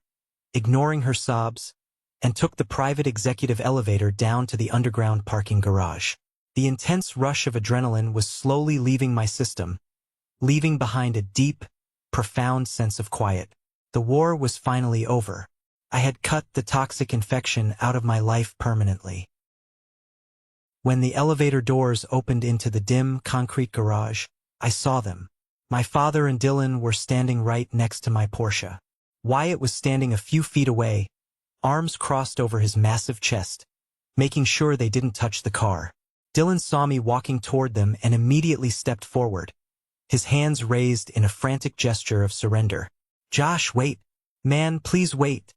ignoring her sobs, and took the private executive elevator down to the underground parking garage. The intense rush of adrenaline was slowly leaving my system, leaving behind a deep, profound sense of quiet. The war was finally over. I had cut the toxic infection out of my life permanently. When the elevator doors opened into the dim, concrete garage, I saw them. My father and Dylan were standing right next to my Porsche. Wyatt was standing a few feet away, arms crossed over his massive chest, making sure they didn't touch the car. Dylan saw me walking toward them and immediately stepped forward, his hands raised in a frantic gesture of surrender. Josh, wait. Man, please wait.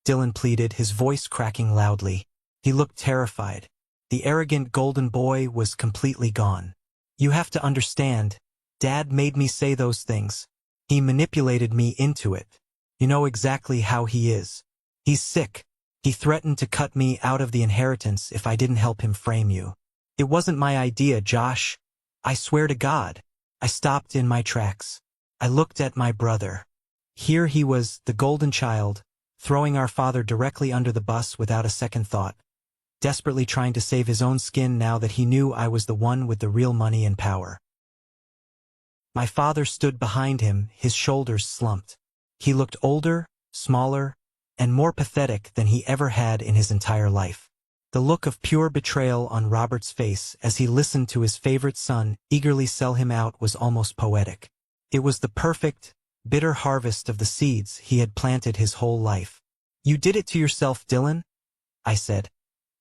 Dylan pleaded, his voice cracking loudly. He looked terrified. The arrogant golden boy was completely gone. You have to understand, Dad made me say those things. He manipulated me into it. You know exactly how he is. He's sick. He threatened to cut me out of the inheritance if I didn't help him frame you. It wasn't my idea, Josh. I swear to God. I stopped in my tracks. I looked at my brother. Here he was, the golden child, throwing our father directly under the bus without a second thought, desperately trying to save his own skin now that he knew I was the one with the real money and power. My father stood behind him, his shoulders slumped. He looked older, smaller, and more pathetic than he ever had in his entire life. The look of pure betrayal on Robert's face as he listened to his favorite son eagerly sell him out was almost poetic. It was the perfect, bitter harvest of the seeds he had planted his whole life. You did it to yourself, Dylan, I said,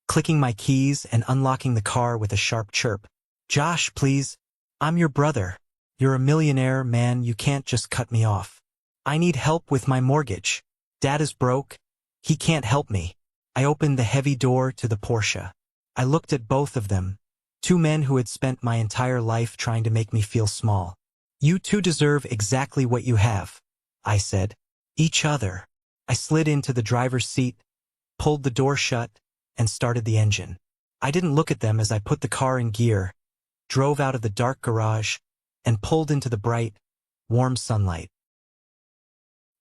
clicking my keys and unlocking the car with a sharp chirp. Josh, please. I'm your brother. You're a millionaire, man. You can't just cut me off. I need help with my mortgage. Dad is broke. He can't help me. I opened the heavy door to the Porsche. I looked at both of them, two men who had spent my entire life trying to make me feel small. You two deserve exactly what you have, I said. Each other. I slid into the driver's seat, pulled the door shut, and started the engine. I didn't look at them as I put the car in gear, drove out of the dark garage, and pulled into the bright, warm sunlight.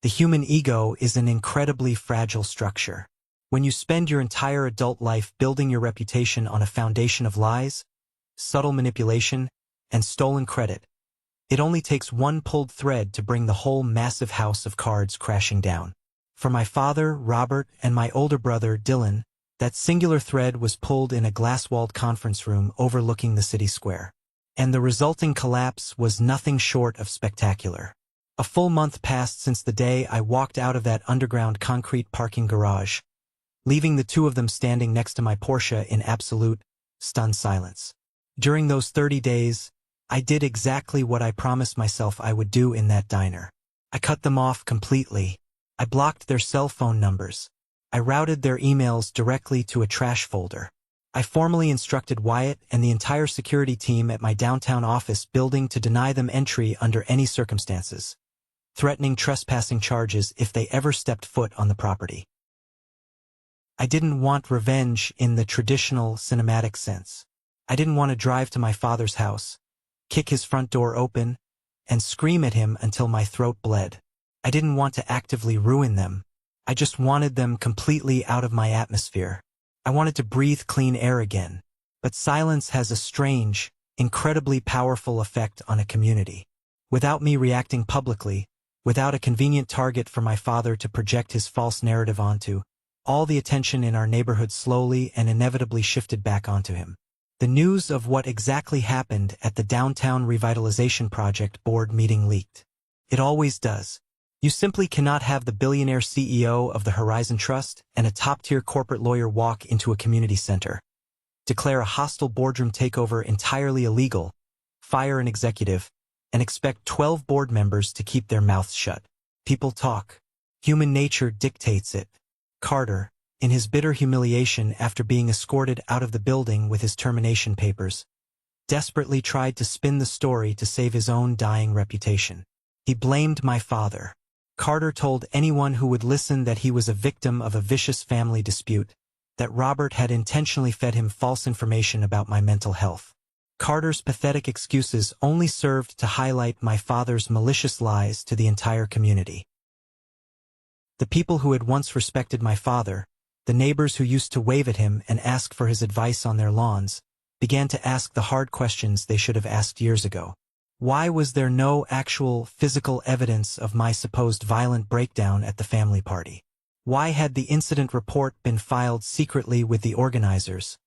The human ego is an incredibly fragile structure. When you spend your entire adult life building your reputation on a foundation of lies, subtle manipulation, and stolen credit, it only takes one pulled thread to bring the whole massive house of cards crashing down. For my father, Robert, and my older brother, Dylan, that singular thread was pulled in a glass-walled conference room overlooking the city square. And the resulting collapse was nothing short of spectacular. A full month passed since the day I walked out of that underground concrete parking garage, leaving the two of them standing next to my Porsche in absolute, stunned silence. During those 30 days, I did exactly what I promised myself I would do in that diner. I cut them off completely. I blocked their cell phone numbers. I routed their emails directly to a trash folder. I formally instructed Wyatt and the entire security team at my downtown office building to deny them entry under any circumstances, threatening trespassing charges if they ever stepped foot on the property. I didn't want revenge in the traditional cinematic sense. I didn't want to drive to my father's house, kick his front door open, and scream at him until my throat bled. I didn't want to actively ruin them. I just wanted them completely out of my atmosphere. I wanted to breathe clean air again. But silence has a strange, incredibly powerful effect on a community. Without me reacting publicly, without a convenient target for my father to project his false narrative onto, all the attention in our neighborhood slowly and inevitably shifted back onto him. The news of what exactly happened at the Downtown Revitalization Project board meeting leaked. It always does. You simply cannot have the billionaire CEO of the Horizon Trust and a top-tier corporate lawyer walk into a community center, declare a hostile boardroom takeover entirely illegal, fire an executive, and expect 12 board members to keep their mouths shut. People talk. Human nature dictates it. Carter, in his bitter humiliation after being escorted out of the building with his termination papers, desperately tried to spin the story to save his own dying reputation. He blamed my father. Carter told anyone who would listen that he was a victim of a vicious family dispute, that Robert had intentionally fed him false information about my mental health. Carter's pathetic excuses only served to highlight my father's malicious lies to the entire community. The people who had once respected my father, the neighbors who used to wave at him and ask for his advice on their lawns, began to ask the hard questions they should have asked years ago. Why was there no actual physical evidence of my supposed violent breakdown at the family party? Why had the incident report been filed secretly with the organizers,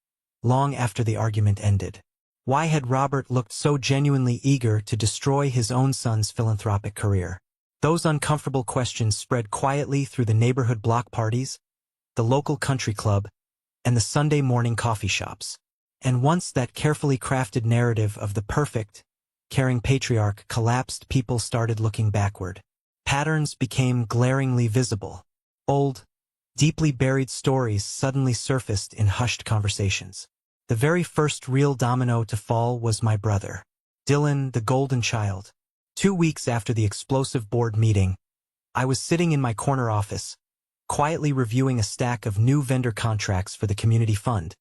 long after the argument ended? Why had Robert looked so genuinely eager to destroy his own son's philanthropic career? Those uncomfortable questions spread quietly through the neighborhood block parties, the local country club, and the Sunday morning coffee shops. And once that carefully crafted narrative of the perfect, caring patriarch collapsed, people started looking backward. Patterns became glaringly visible. Old, deeply buried stories suddenly surfaced in hushed conversations. The very first real domino to fall was my brother, Dylan, the golden child. 2 weeks after the explosive board meeting, I was sitting in my corner office, quietly reviewing a stack of new vendor contracts for the community fund,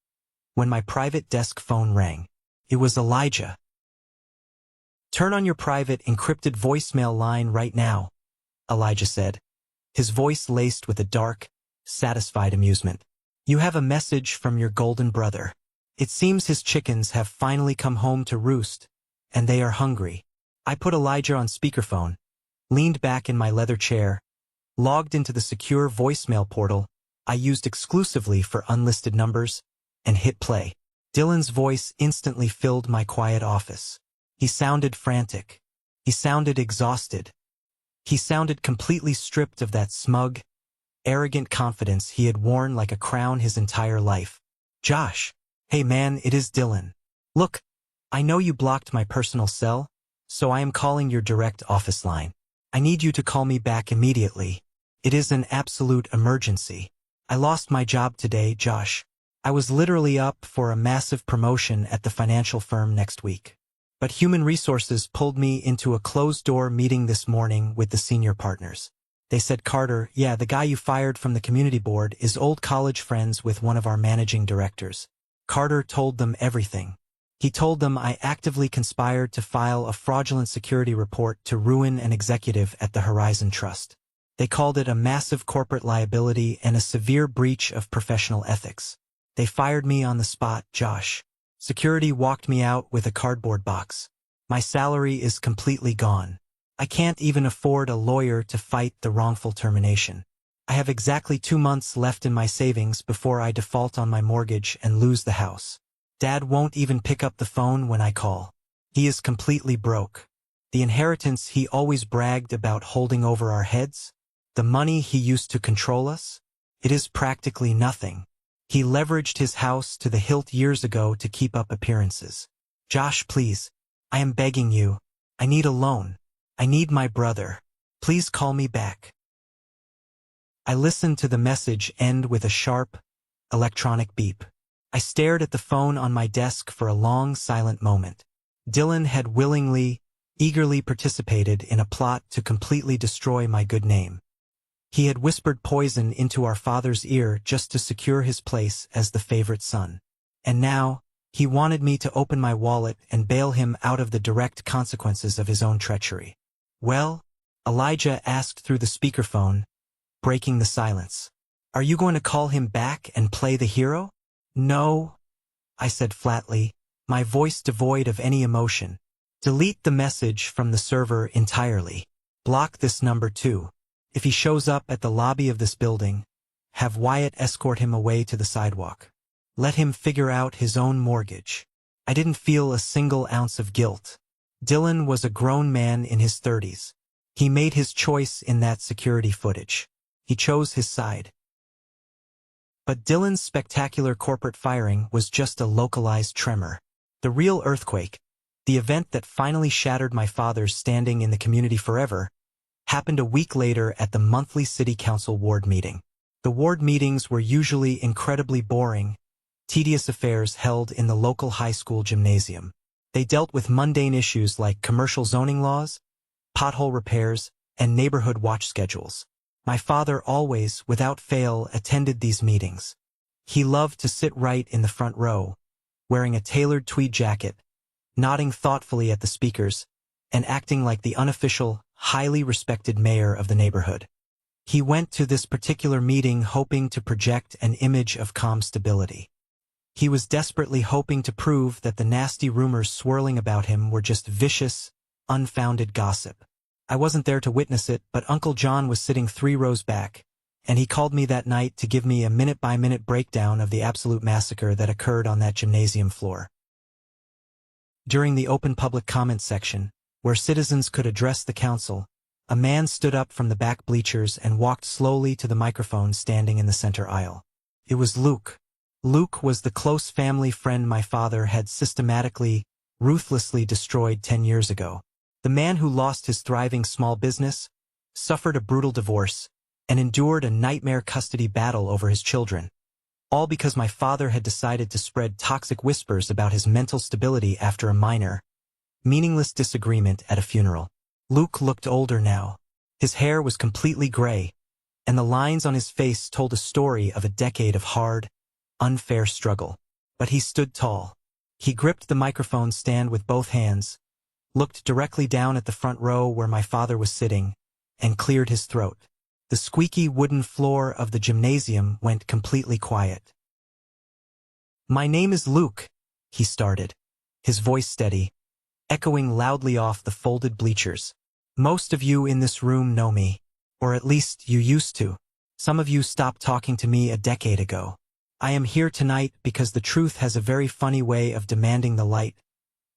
when my private desk phone rang. It was Elijah. "Turn on your private encrypted voicemail line right now," Elijah said, his voice laced with a dark, satisfied amusement. "You have a message from your golden brother. It seems his chickens have finally come home to roost, and they are hungry." I put Elijah on speakerphone, leaned back in my leather chair, logged into the secure voicemail portal I used exclusively for unlisted numbers, and hit play. Dylan's voice instantly filled my quiet office. He sounded frantic. He sounded exhausted. He sounded completely stripped of that smug, arrogant confidence he had worn like a crown his entire life. "Josh, hey man, it is Dylan. Look, I know you blocked my personal cell, so I am calling your direct office line. I need you to call me back immediately. It is an absolute emergency. I lost my job today, Josh. I was literally up for a massive promotion at the financial firm next week. But human resources pulled me into a closed-door meeting this morning with the senior partners. They said, Carter, yeah, the guy you fired from the community board is old college friends with one of our managing directors." Carter told them everything. He told them I actively conspired to file a fraudulent security report to ruin an executive at the Horizon Trust. They called it a massive corporate liability and a severe breach of professional ethics. They fired me on the spot, Josh. Security walked me out with a cardboard box. My salary is completely gone. I can't even afford a lawyer to fight the wrongful termination. I have exactly 2 months left in my savings before I default on my mortgage and lose the house. Dad won't even pick up the phone when I call. He is completely broke. The inheritance he always bragged about holding over our heads, the money he used to control us, it is practically nothing. He leveraged his house to the hilt years ago to keep up appearances. Josh, please, I am begging you. I need a loan. I need my brother. Please call me back. I listened to the message end with a sharp, electronic beep. I stared at the phone on my desk for a long, silent moment. Dylan had willingly, eagerly participated in a plot to completely destroy my good name. He had whispered poison into our father's ear just to secure his place as the favorite son. And now, He wanted me to open my wallet and bail him out of the direct consequences of his own treachery. "Well?" Elijah asked through the speakerphone, breaking the silence. "Are you going to call him back and play the hero?" "No," I said flatly, my voice devoid of any emotion. "Delete the message from the server entirely. Block this number too. If he shows up at the lobby of this building, have Wyatt escort him away to the sidewalk. Let him figure out his own mortgage." I didn't feel a single ounce of guilt. Dylan was a grown man in his 30s. He made his choice in that security footage. He chose his side. But Dylan's spectacular corporate firing was just a localized tremor. The real earthquake, the event that finally shattered my father's standing in the community forever, happened a week later at the monthly city council ward meeting. The ward meetings were usually incredibly boring, tedious affairs held in the local high school gymnasium. They dealt with mundane issues like commercial zoning laws, pothole repairs, and neighborhood watch schedules. My father always, without fail, attended these meetings. He loved to sit right in the front row, wearing a tailored tweed jacket, nodding thoughtfully at the speakers, and acting like the unofficial, highly respected mayor of the neighborhood. He went to this particular meeting hoping to project an image of calm stability. He was desperately hoping to prove that the nasty rumors swirling about him were just vicious, unfounded gossip. I wasn't there to witness it, but Uncle John was sitting 3 rows back, and he called me that night to give me a minute-by-minute breakdown of the absolute massacre that occurred on that gymnasium floor. During the open public comment section, where citizens could address the council, a man stood up from the back bleachers and walked slowly to the microphone standing in the center aisle. It was Luke. Luke was the close family friend my father had systematically, ruthlessly destroyed 10 years ago. The man who lost his thriving small business, suffered a brutal divorce, and endured a nightmare custody battle over his children, all because my father had decided to spread toxic whispers about his mental stability after a minor, meaningless disagreement at a funeral. Luke looked older now. His hair was completely gray, and the lines on his face told a story of a decade of hard, unfair struggle. But he stood tall. He gripped the microphone stand with both hands, looked directly down at the front row where my father was sitting, and cleared his throat. The squeaky wooden floor of the gymnasium went completely quiet. "My name is Luke," he started, his voice steady, echoing loudly off the folded bleachers. "Most of you in this room know me, or at least you used to. Some of you stopped talking to me a decade ago. I am here tonight because the truth has a very funny way of demanding the light,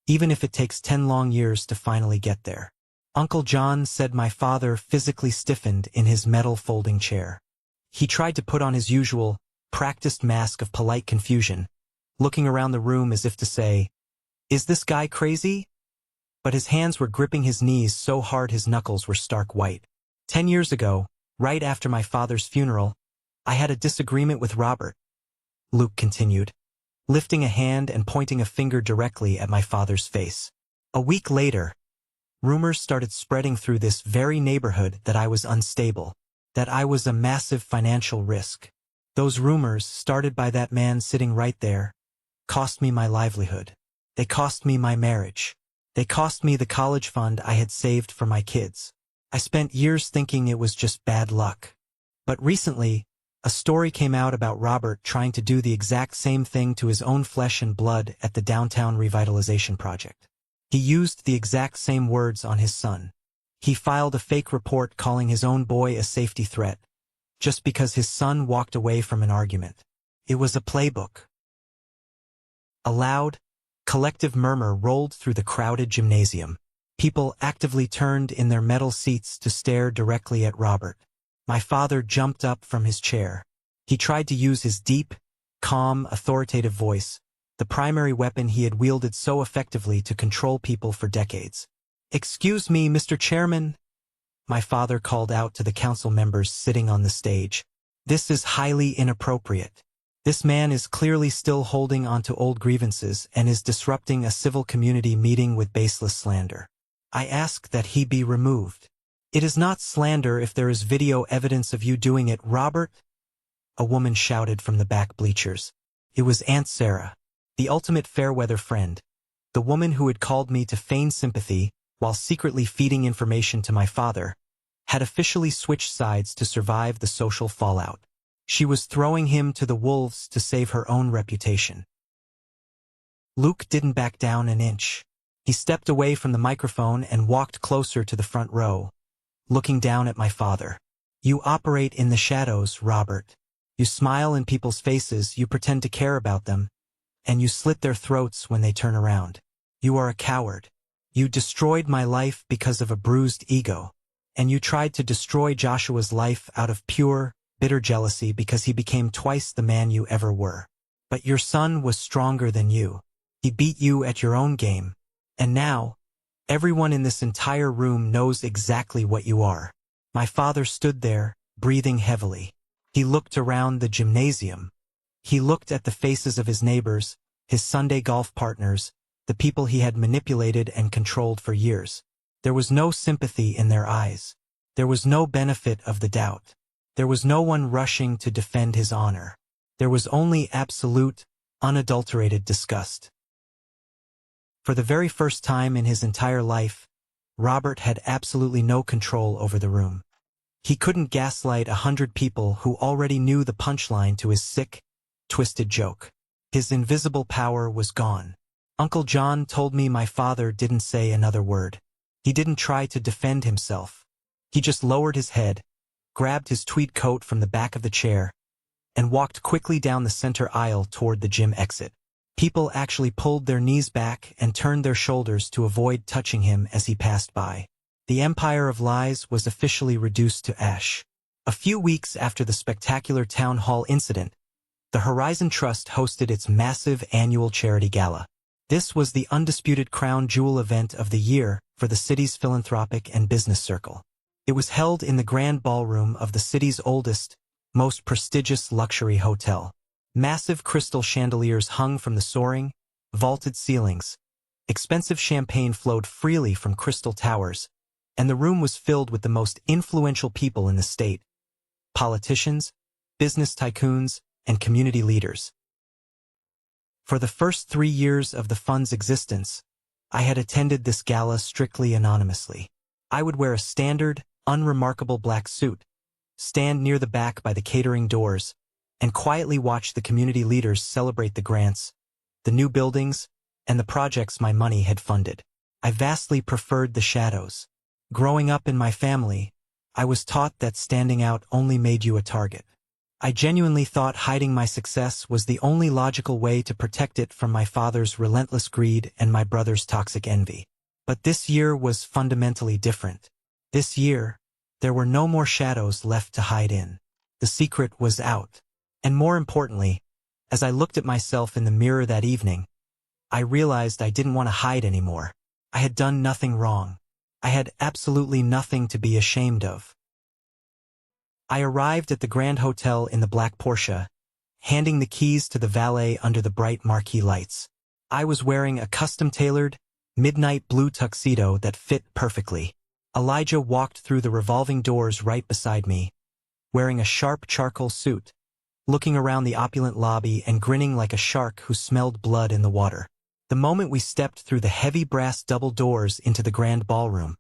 even if it takes 10 long years to finally get there." Uncle John said my father physically stiffened in his metal folding chair. He tried to put on his usual, practiced mask of polite confusion, looking around the room as if to say, "Is this guy crazy?" But his hands were gripping his knees so hard his knuckles were stark white. 10 years ago, right after my father's funeral, I had a disagreement with Robert, Luke continued, lifting a hand and pointing a finger directly at my father's face. A week later, rumors started spreading through this very neighborhood that I was unstable, that I was a massive financial risk. Those rumors, started by that man sitting right there, cost me my livelihood. They cost me my marriage. They cost me the college fund I had saved for my kids. I spent years thinking it was just bad luck. But recently, a story came out about Robert trying to do the exact same thing to his own flesh and blood at the downtown revitalization project. He used the exact same words on his son. He filed a fake report calling his own boy a safety threat, just because his son walked away from an argument. It was a playbook. A loud, collective murmur rolled through the crowded gymnasium. People actively turned in their metal seats to stare directly at Robert. My father jumped up from his chair. He tried to use his deep, calm, authoritative voice, the primary weapon he had wielded so effectively to control people for decades. "Excuse me, Mr. Chairman," my father called out to the council members sitting on the stage. "This is highly inappropriate. This man is clearly still holding onto old grievances and is disrupting a civil community meeting with baseless slander. I ask that he be removed." "It is not slander if there is video evidence of you doing it, Robert," a woman shouted from the back bleachers. It was Aunt Sarah. The ultimate fair-weather friend, the woman who had called me to feign sympathy while secretly feeding information to my father, had officially switched sides to survive the social fallout. She was throwing him to the wolves to save her own reputation. Luke didn't back down an inch. He stepped away from the microphone and walked closer to the front row, looking down at my father. You operate in the shadows, Robert. You smile in people's faces, you pretend to care about them, and you slit their throats when they turn around. You are a coward. You destroyed my life because of a bruised ego, and you tried to destroy Joshua's life out of pure, bitter jealousy because he became twice the man you ever were. But your son was stronger than you. He beat you at your own game, and now, everyone in this entire room knows exactly what you are. My father stood there, breathing heavily. He looked around the gymnasium. He looked at the faces of his neighbors, his Sunday golf partners, the people he had manipulated and controlled for years. There was no sympathy in their eyes. There was no benefit of the doubt. There was no one rushing to defend his honor. There was only absolute, unadulterated disgust. For the very first time in his entire life, Robert had absolutely no control over the room. He couldn't gaslight 100 people who already knew the punchline to his sick, twisted joke. His invisible power was gone. Uncle John told me my father didn't say another word. He didn't try to defend himself. He just lowered his head, grabbed his tweed coat from the back of the chair, and walked quickly down the center aisle toward the gym exit. People actually pulled their knees back and turned their shoulders to avoid touching him as he passed by. The empire of lies was officially reduced to ash. A few weeks after the spectacular town hall incident, the Horizon Trust hosted its massive annual charity gala. This was the undisputed crown jewel event of the year for the city's philanthropic and business circle. It was held in the grand ballroom of the city's oldest, most prestigious luxury hotel. Massive crystal chandeliers hung from the soaring, vaulted ceilings. Expensive champagne flowed freely from crystal towers, and the room was filled with the most influential people in the state: politicians, business tycoons, and community leaders. For the first 3 years of the fund's existence, I had attended this gala strictly anonymously. I would wear a standard, unremarkable black suit, stand near the back by the catering doors, and quietly watch the community leaders celebrate the grants, the new buildings, and the projects my money had funded. I vastly preferred the shadows. Growing up in my family, I was taught that standing out only made you a target. I genuinely thought hiding my success was the only logical way to protect it from my father's relentless greed and my brother's toxic envy. But this year was fundamentally different. This year, there were no more shadows left to hide in. The secret was out. And more importantly, as I looked at myself in the mirror that evening, I realized I didn't want to hide anymore. I had done nothing wrong. I had absolutely nothing to be ashamed of. I arrived at the Grand Hotel in the black Porsche, handing the keys to the valet under the bright marquee lights. I was wearing a custom-tailored, midnight blue tuxedo that fit perfectly. Elijah walked through the revolving doors right beside me, wearing a sharp charcoal suit, looking around the opulent lobby and grinning like a shark who smelled blood in the water. The moment we stepped through the heavy brass double doors into the grand ballroom,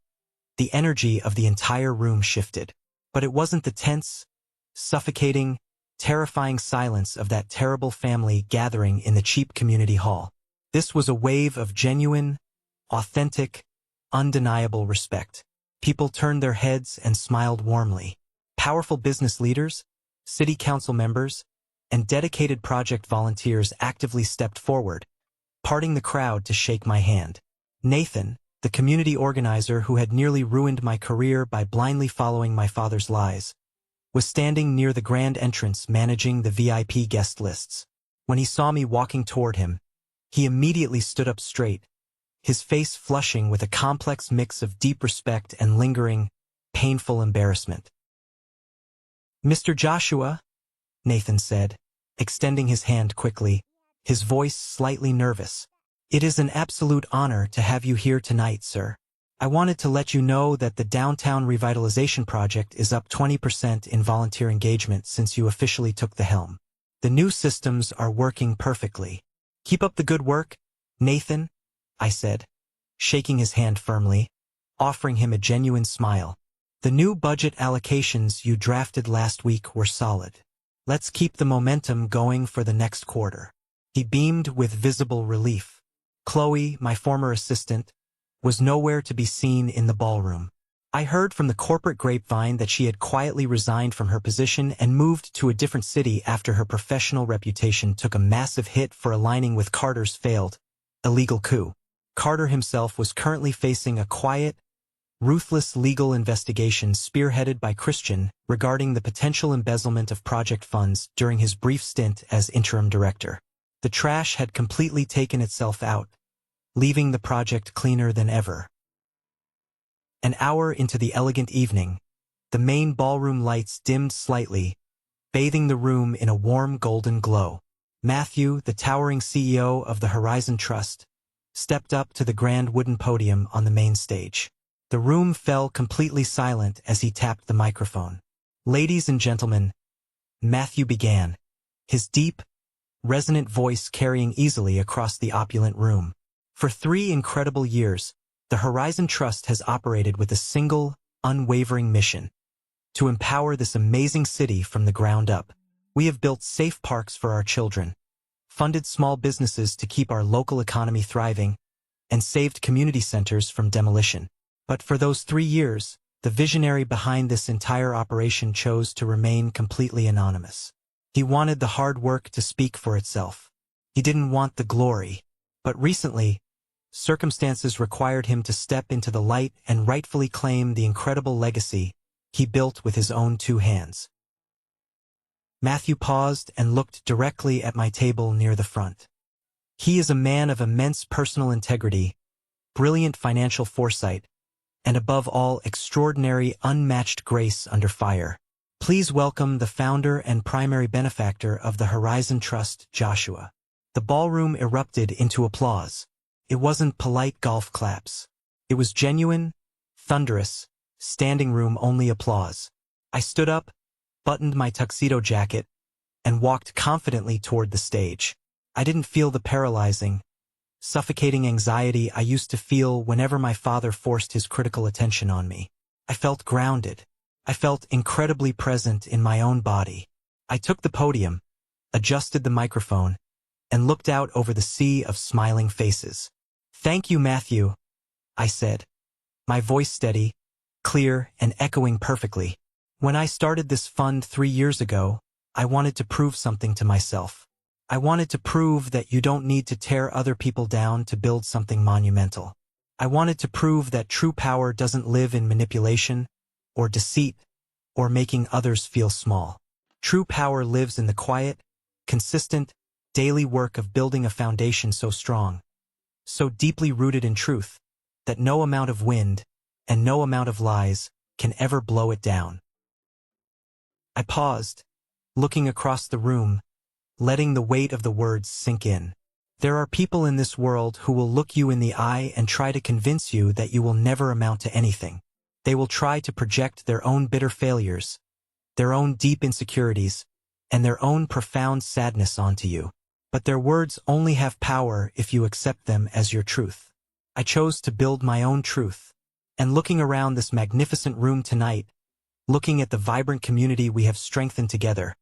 the energy of the entire room shifted. But it wasn't the tense, suffocating, terrifying silence of that terrible family gathering in the cheap community hall. This was a wave of genuine, authentic, undeniable respect. People turned their heads and smiled warmly. Powerful business leaders, city council members, and dedicated project volunteers actively stepped forward, parting the crowd to shake my hand. Nathan, the community organizer who had nearly ruined my career by blindly following my father's lies, was standing near the grand entrance managing the VIP guest lists. When he saw me walking toward him, he immediately stood up straight, his face flushing with a complex mix of deep respect and lingering, painful embarrassment. "Mr. Joshua," Nathan said, extending his hand quickly, his voice slightly nervous. "It is an absolute honor to have you here tonight, sir. I wanted to let you know that the downtown revitalization project is up 20% in volunteer engagement since you officially took the helm. The new systems are working perfectly. Keep up the good work, Nathan, I said, shaking his hand firmly, offering him a genuine smile. The new budget allocations you drafted last week were solid. Let's keep the momentum going for the next quarter. He beamed with visible relief. Chloe, my former assistant, was nowhere to be seen in the ballroom. I heard from the corporate grapevine that she had quietly resigned from her position and moved to a different city after her professional reputation took a massive hit for aligning with Carter's failed, illegal coup. Carter himself was currently facing a quiet, ruthless legal investigation spearheaded by Christian regarding the potential embezzlement of project funds during his brief stint as interim director. The trash had completely taken itself out, leaving the project cleaner than ever. An hour into the elegant evening, the main ballroom lights dimmed slightly, bathing the room in a warm golden glow. Matthew, the towering CEO of the Horizon Trust, stepped up to the grand wooden podium on the main stage. The room fell completely silent as he tapped the microphone. Ladies and gentlemen, Matthew began, his deep, resonant voice carrying easily across the opulent room. For 3 incredible years, the Horizon Trust has operated with a single, unwavering mission: to empower this amazing city from the ground up. We have built safe parks for our children, funded small businesses to keep our local economy thriving, and saved community centers from demolition. But for those 3 years, the visionary behind this entire operation chose to remain completely anonymous. He wanted the hard work to speak for itself. He didn't want the glory. But recently, circumstances required him to step into the light and rightfully claim the incredible legacy he built with his own 2 hands. Matthew paused and looked directly at my table near the front. He is a man of immense personal integrity, brilliant financial foresight, and above all, extraordinary, unmatched grace under fire. Please welcome the founder and primary benefactor of the Horizon Trust, Joshua. The ballroom erupted into applause. It wasn't polite golf claps. It was genuine, thunderous, standing-room-only applause. I stood up, buttoned my tuxedo jacket, and walked confidently toward the stage. I didn't feel the paralyzing, suffocating anxiety I used to feel whenever my father forced his critical attention on me. I felt grounded. I felt incredibly present in my own body. I took the podium, adjusted the microphone, and looked out over the sea of smiling faces. "Thank you, Matthew," I said, my voice steady, clear, and echoing perfectly. "When I started this fund 3 years ago, I wanted to prove something to myself. I wanted to prove that you don't need to tear other people down to build something monumental. I wanted to prove that true power doesn't live in manipulation, or deceit, or making others feel small. True power lives in the quiet, consistent, daily work of building a foundation so strong, so deeply rooted in truth, that no amount of wind and no amount of lies can ever blow it down." I paused, looking across the room, letting the weight of the words sink in. There are people in this world who will look you in the eye and try to convince you that you will never amount to anything. They will try to project their own bitter failures, their own deep insecurities, and their own profound sadness onto you. But their words only have power if you accept them as your truth. I chose to build my own truth. And looking around this magnificent room tonight, looking at the vibrant community we have strengthened together,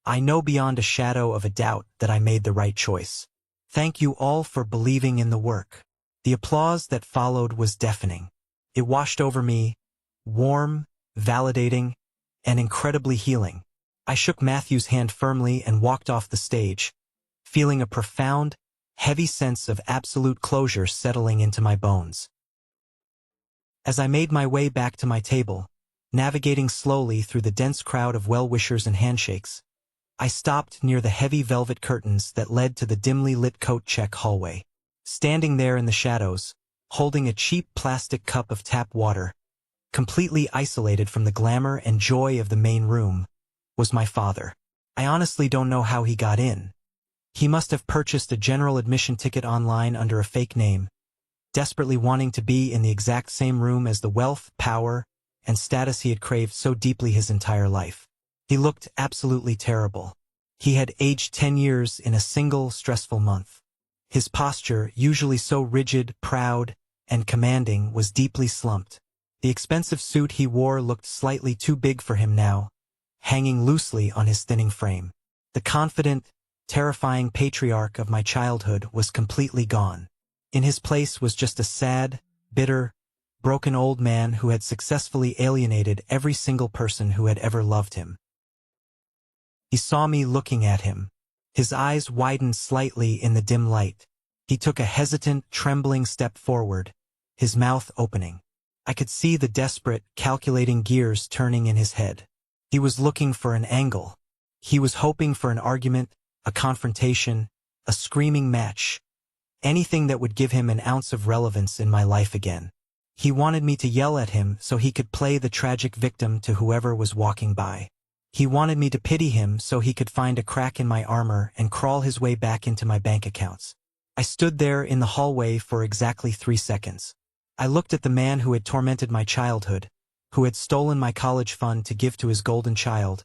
I know beyond a shadow of a doubt that I made the right choice. Thank you all for believing in the work. The applause that followed was deafening. It washed over me, warm, validating, and incredibly healing. I shook Matthew's hand firmly and walked off the stage, feeling a profound, heavy sense of absolute closure settling into my bones. As I made my way back to my table, navigating slowly through the dense crowd of well-wishers and handshakes, I stopped near the heavy velvet curtains that led to the dimly lit coat check hallway. Standing there in the shadows, holding a cheap plastic cup of tap water, completely isolated from the glamour and joy of the main room, was my father. I honestly don't know how he got in. He must have purchased a general admission ticket online under a fake name, desperately wanting to be in the exact same room as the wealth, power, and status he had craved so deeply his entire life. He looked absolutely terrible. He had aged 10 years in a single stressful month. His posture, usually so rigid, proud, and commanding, was deeply slumped. The expensive suit he wore looked slightly too big for him now, hanging loosely on his thinning frame. The confident, terrifying patriarch of my childhood was completely gone. In his place was just a sad, bitter, broken old man who had successfully alienated every single person who had ever loved him. He saw me looking at him. His eyes widened slightly in the dim light. He took a hesitant, trembling step forward, his mouth opening. I could see the desperate, calculating gears turning in his head. He was looking for an angle. He was hoping for an argument, a confrontation, a screaming match, anything that would give him an ounce of relevance in my life again. He wanted me to yell at him so he could play the tragic victim to whoever was walking by. He wanted me to pity him so he could find a crack in my armor and crawl his way back into my bank accounts. I stood there in the hallway for exactly 3 seconds. I looked at the man who had tormented my childhood, who had stolen my college fund to give to his golden child,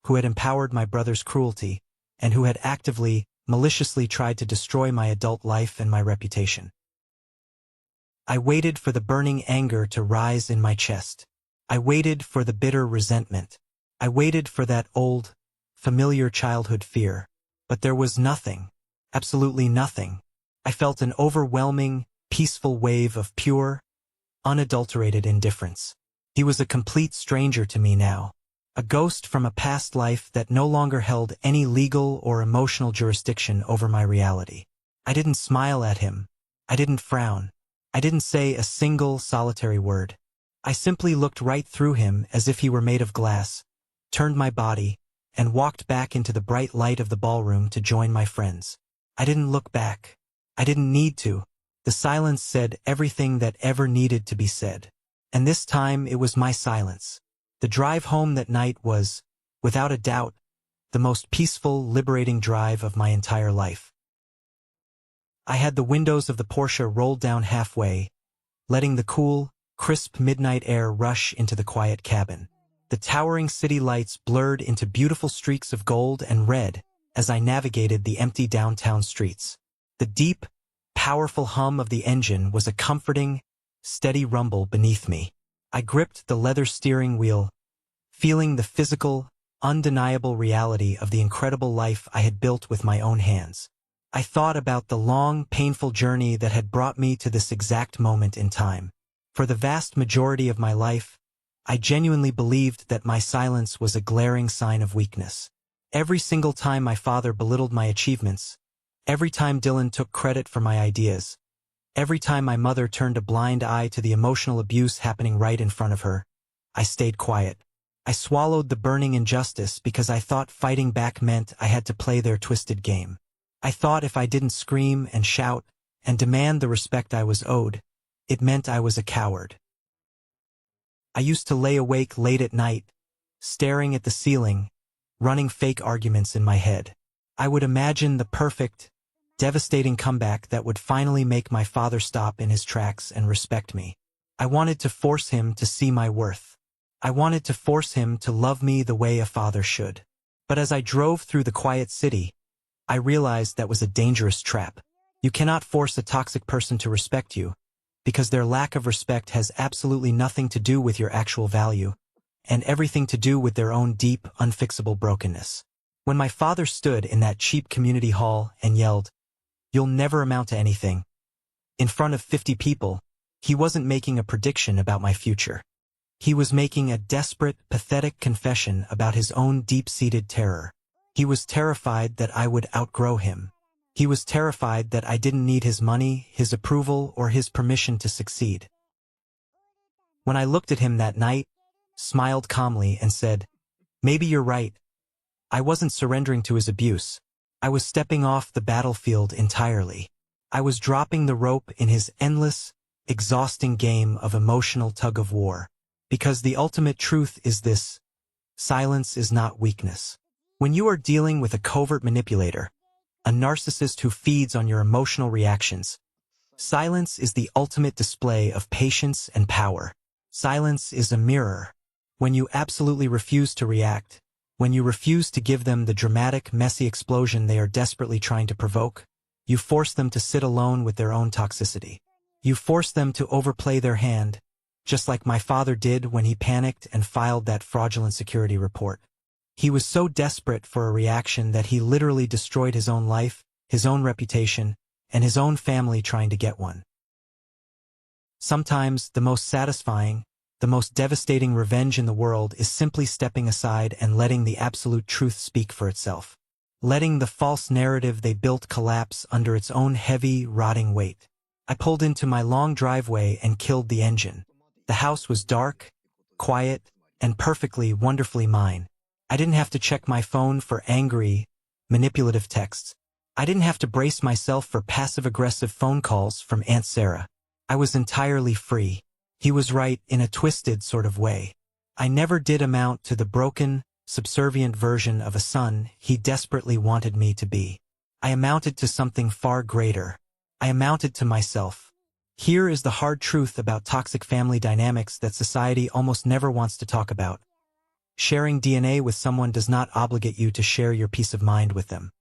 who had empowered my brother's cruelty, and who had actively, maliciously tried to destroy my adult life and my reputation. I waited for the burning anger to rise in my chest. I waited for the bitter resentment. I waited for that old, familiar childhood fear. But there was nothing, absolutely nothing. I felt an overwhelming, peaceful wave of pure, unadulterated indifference. He was a complete stranger to me now, a ghost from a past life that no longer held any legal or emotional jurisdiction over my reality. I didn't smile at him. I didn't frown. I didn't say a single solitary word. I simply looked right through him as if he were made of glass, turned my body, and walked back into the bright light of the ballroom to join my friends. I didn't look back. I didn't need to. The silence said everything that ever needed to be said. And this time it was my silence. The drive home that night was, without a doubt, the most peaceful, liberating drive of my entire life. I had the windows of the Porsche rolled down halfway, letting the cool, crisp midnight air rush into the quiet cabin. The towering city lights blurred into beautiful streaks of gold and red as I navigated the empty downtown streets. The deep, powerful hum of the engine was a comforting, steady rumble beneath me. I gripped the leather steering wheel, feeling the physical, undeniable reality of the incredible life I had built with my own hands. I thought about the long, painful journey that had brought me to this exact moment in time. For the vast majority of my life, I genuinely believed that my silence was a glaring sign of weakness. Every single time my father belittled my achievements, every time Dylan took credit for my ideas, every time my mother turned a blind eye to the emotional abuse happening right in front of her, I stayed quiet. I swallowed the burning injustice because I thought fighting back meant I had to play their twisted game. I thought if I didn't scream and shout and demand the respect I was owed, it meant I was a coward. I used to lay awake late at night, staring at the ceiling, running fake arguments in my head. I would imagine the perfect, devastating comeback that would finally make my father stop in his tracks and respect me. I wanted to force him to see my worth. I wanted to force him to love me the way a father should. But as I drove through the quiet city, I realized that was a dangerous trap. You cannot force a toxic person to respect you, because their lack of respect has absolutely nothing to do with your actual value, and everything to do with their own deep, unfixable brokenness. When my father stood in that cheap community hall and yelled, "You'll never amount to anything," in front of 50 people, he wasn't making a prediction about my future. He was making a desperate, pathetic confession about his own deep-seated terror. He was terrified that I would outgrow him. He was terrified that I didn't need his money, his approval, or his permission to succeed. When I looked at him that night, smiled calmly, and said, "Maybe you're right," I wasn't surrendering to his abuse. I was stepping off the battlefield entirely. I was dropping the rope in his endless, exhausting game of emotional tug-of-war. Because the ultimate truth is this: silence is not weakness. When you are dealing with a covert manipulator, a narcissist who feeds on your emotional reactions, silence is the ultimate display of patience and power. Silence is a mirror. When you absolutely refuse to react, when you refuse to give them the dramatic, messy explosion they are desperately trying to provoke, You force them to sit alone with their own toxicity. You force them to overplay their hand, just like my father did when he panicked and filed that fraudulent security report. He was so desperate for a reaction that he literally destroyed his own life, his own reputation, and his own family trying to get one. Sometimes, the most satisfying, the most devastating revenge in the world is simply stepping aside and letting the absolute truth speak for itself. Letting the false narrative they built collapse under its own heavy, rotting weight. I pulled into my long driveway and killed the engine. The house was dark, quiet, and perfectly, wonderfully mine. I didn't have to check my phone for angry, manipulative texts. I didn't have to brace myself for passive-aggressive phone calls from Aunt Sarah. I was entirely free. He was right in a twisted sort of way. I never did amount to the broken, subservient version of a son he desperately wanted me to be. I amounted to something far greater. I amounted to myself. Here is the hard truth about toxic family dynamics that society almost never wants to talk about. Sharing DNA with someone does not obligate you to share your peace of mind with them.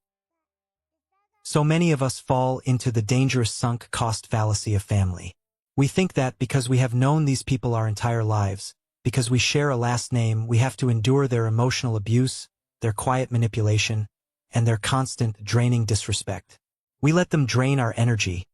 So many of us fall into the dangerous sunk cost fallacy of family. We think that because we have known these people our entire lives, because we share a last name, we have to endure their emotional abuse, their quiet manipulation, and their constant, draining disrespect. We let them drain our energy,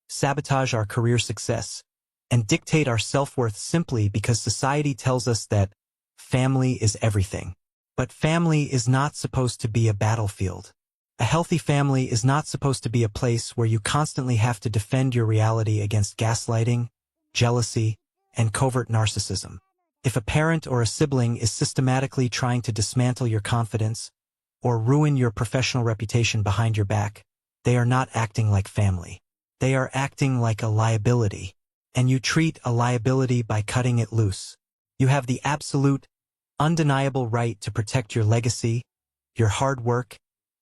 sabotage our career success, and dictate our self-worth simply because society tells us that family is everything. But family is not supposed to be a battlefield. A healthy family is not supposed to be a place where you constantly have to defend your reality against gaslighting, jealousy, and covert narcissism. If a parent or a sibling is systematically trying to dismantle your confidence or ruin your professional reputation behind your back, they are not acting like family. They are acting like a liability, and you treat a liability by cutting it loose. You have the absolute, undeniable right to protect your legacy, your hard work,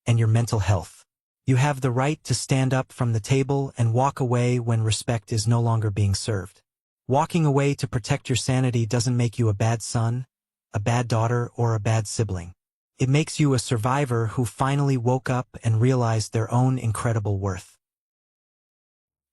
and your mental health. You have the right to stand up from the table and walk away when respect is no longer being served. Walking away to protect your sanity doesn't make you a bad son, a bad daughter, or a bad sibling. It makes you a survivor who finally woke up and realized their own incredible worth.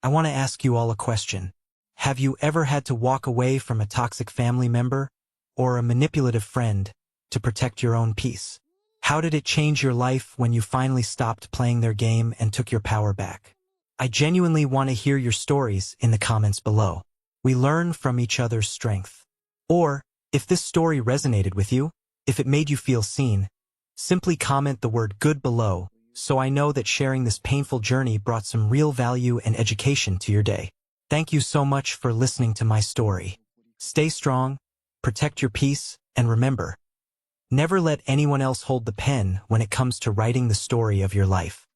I want to ask you all a question. Have you ever had to walk away from a toxic family member or a manipulative friend to protect your own peace? How did it change your life when you finally stopped playing their game and took your power back? I genuinely want to hear your stories in the comments below. We learn from each other's strength. Or, if this story resonated with you, if it made you feel seen, simply comment the word good below so I know that sharing this painful journey brought some real value and education to your day. Thank you so much for listening to my story. Stay strong, protect your peace, and remember, never let anyone else hold the pen when it comes to writing the story of your life.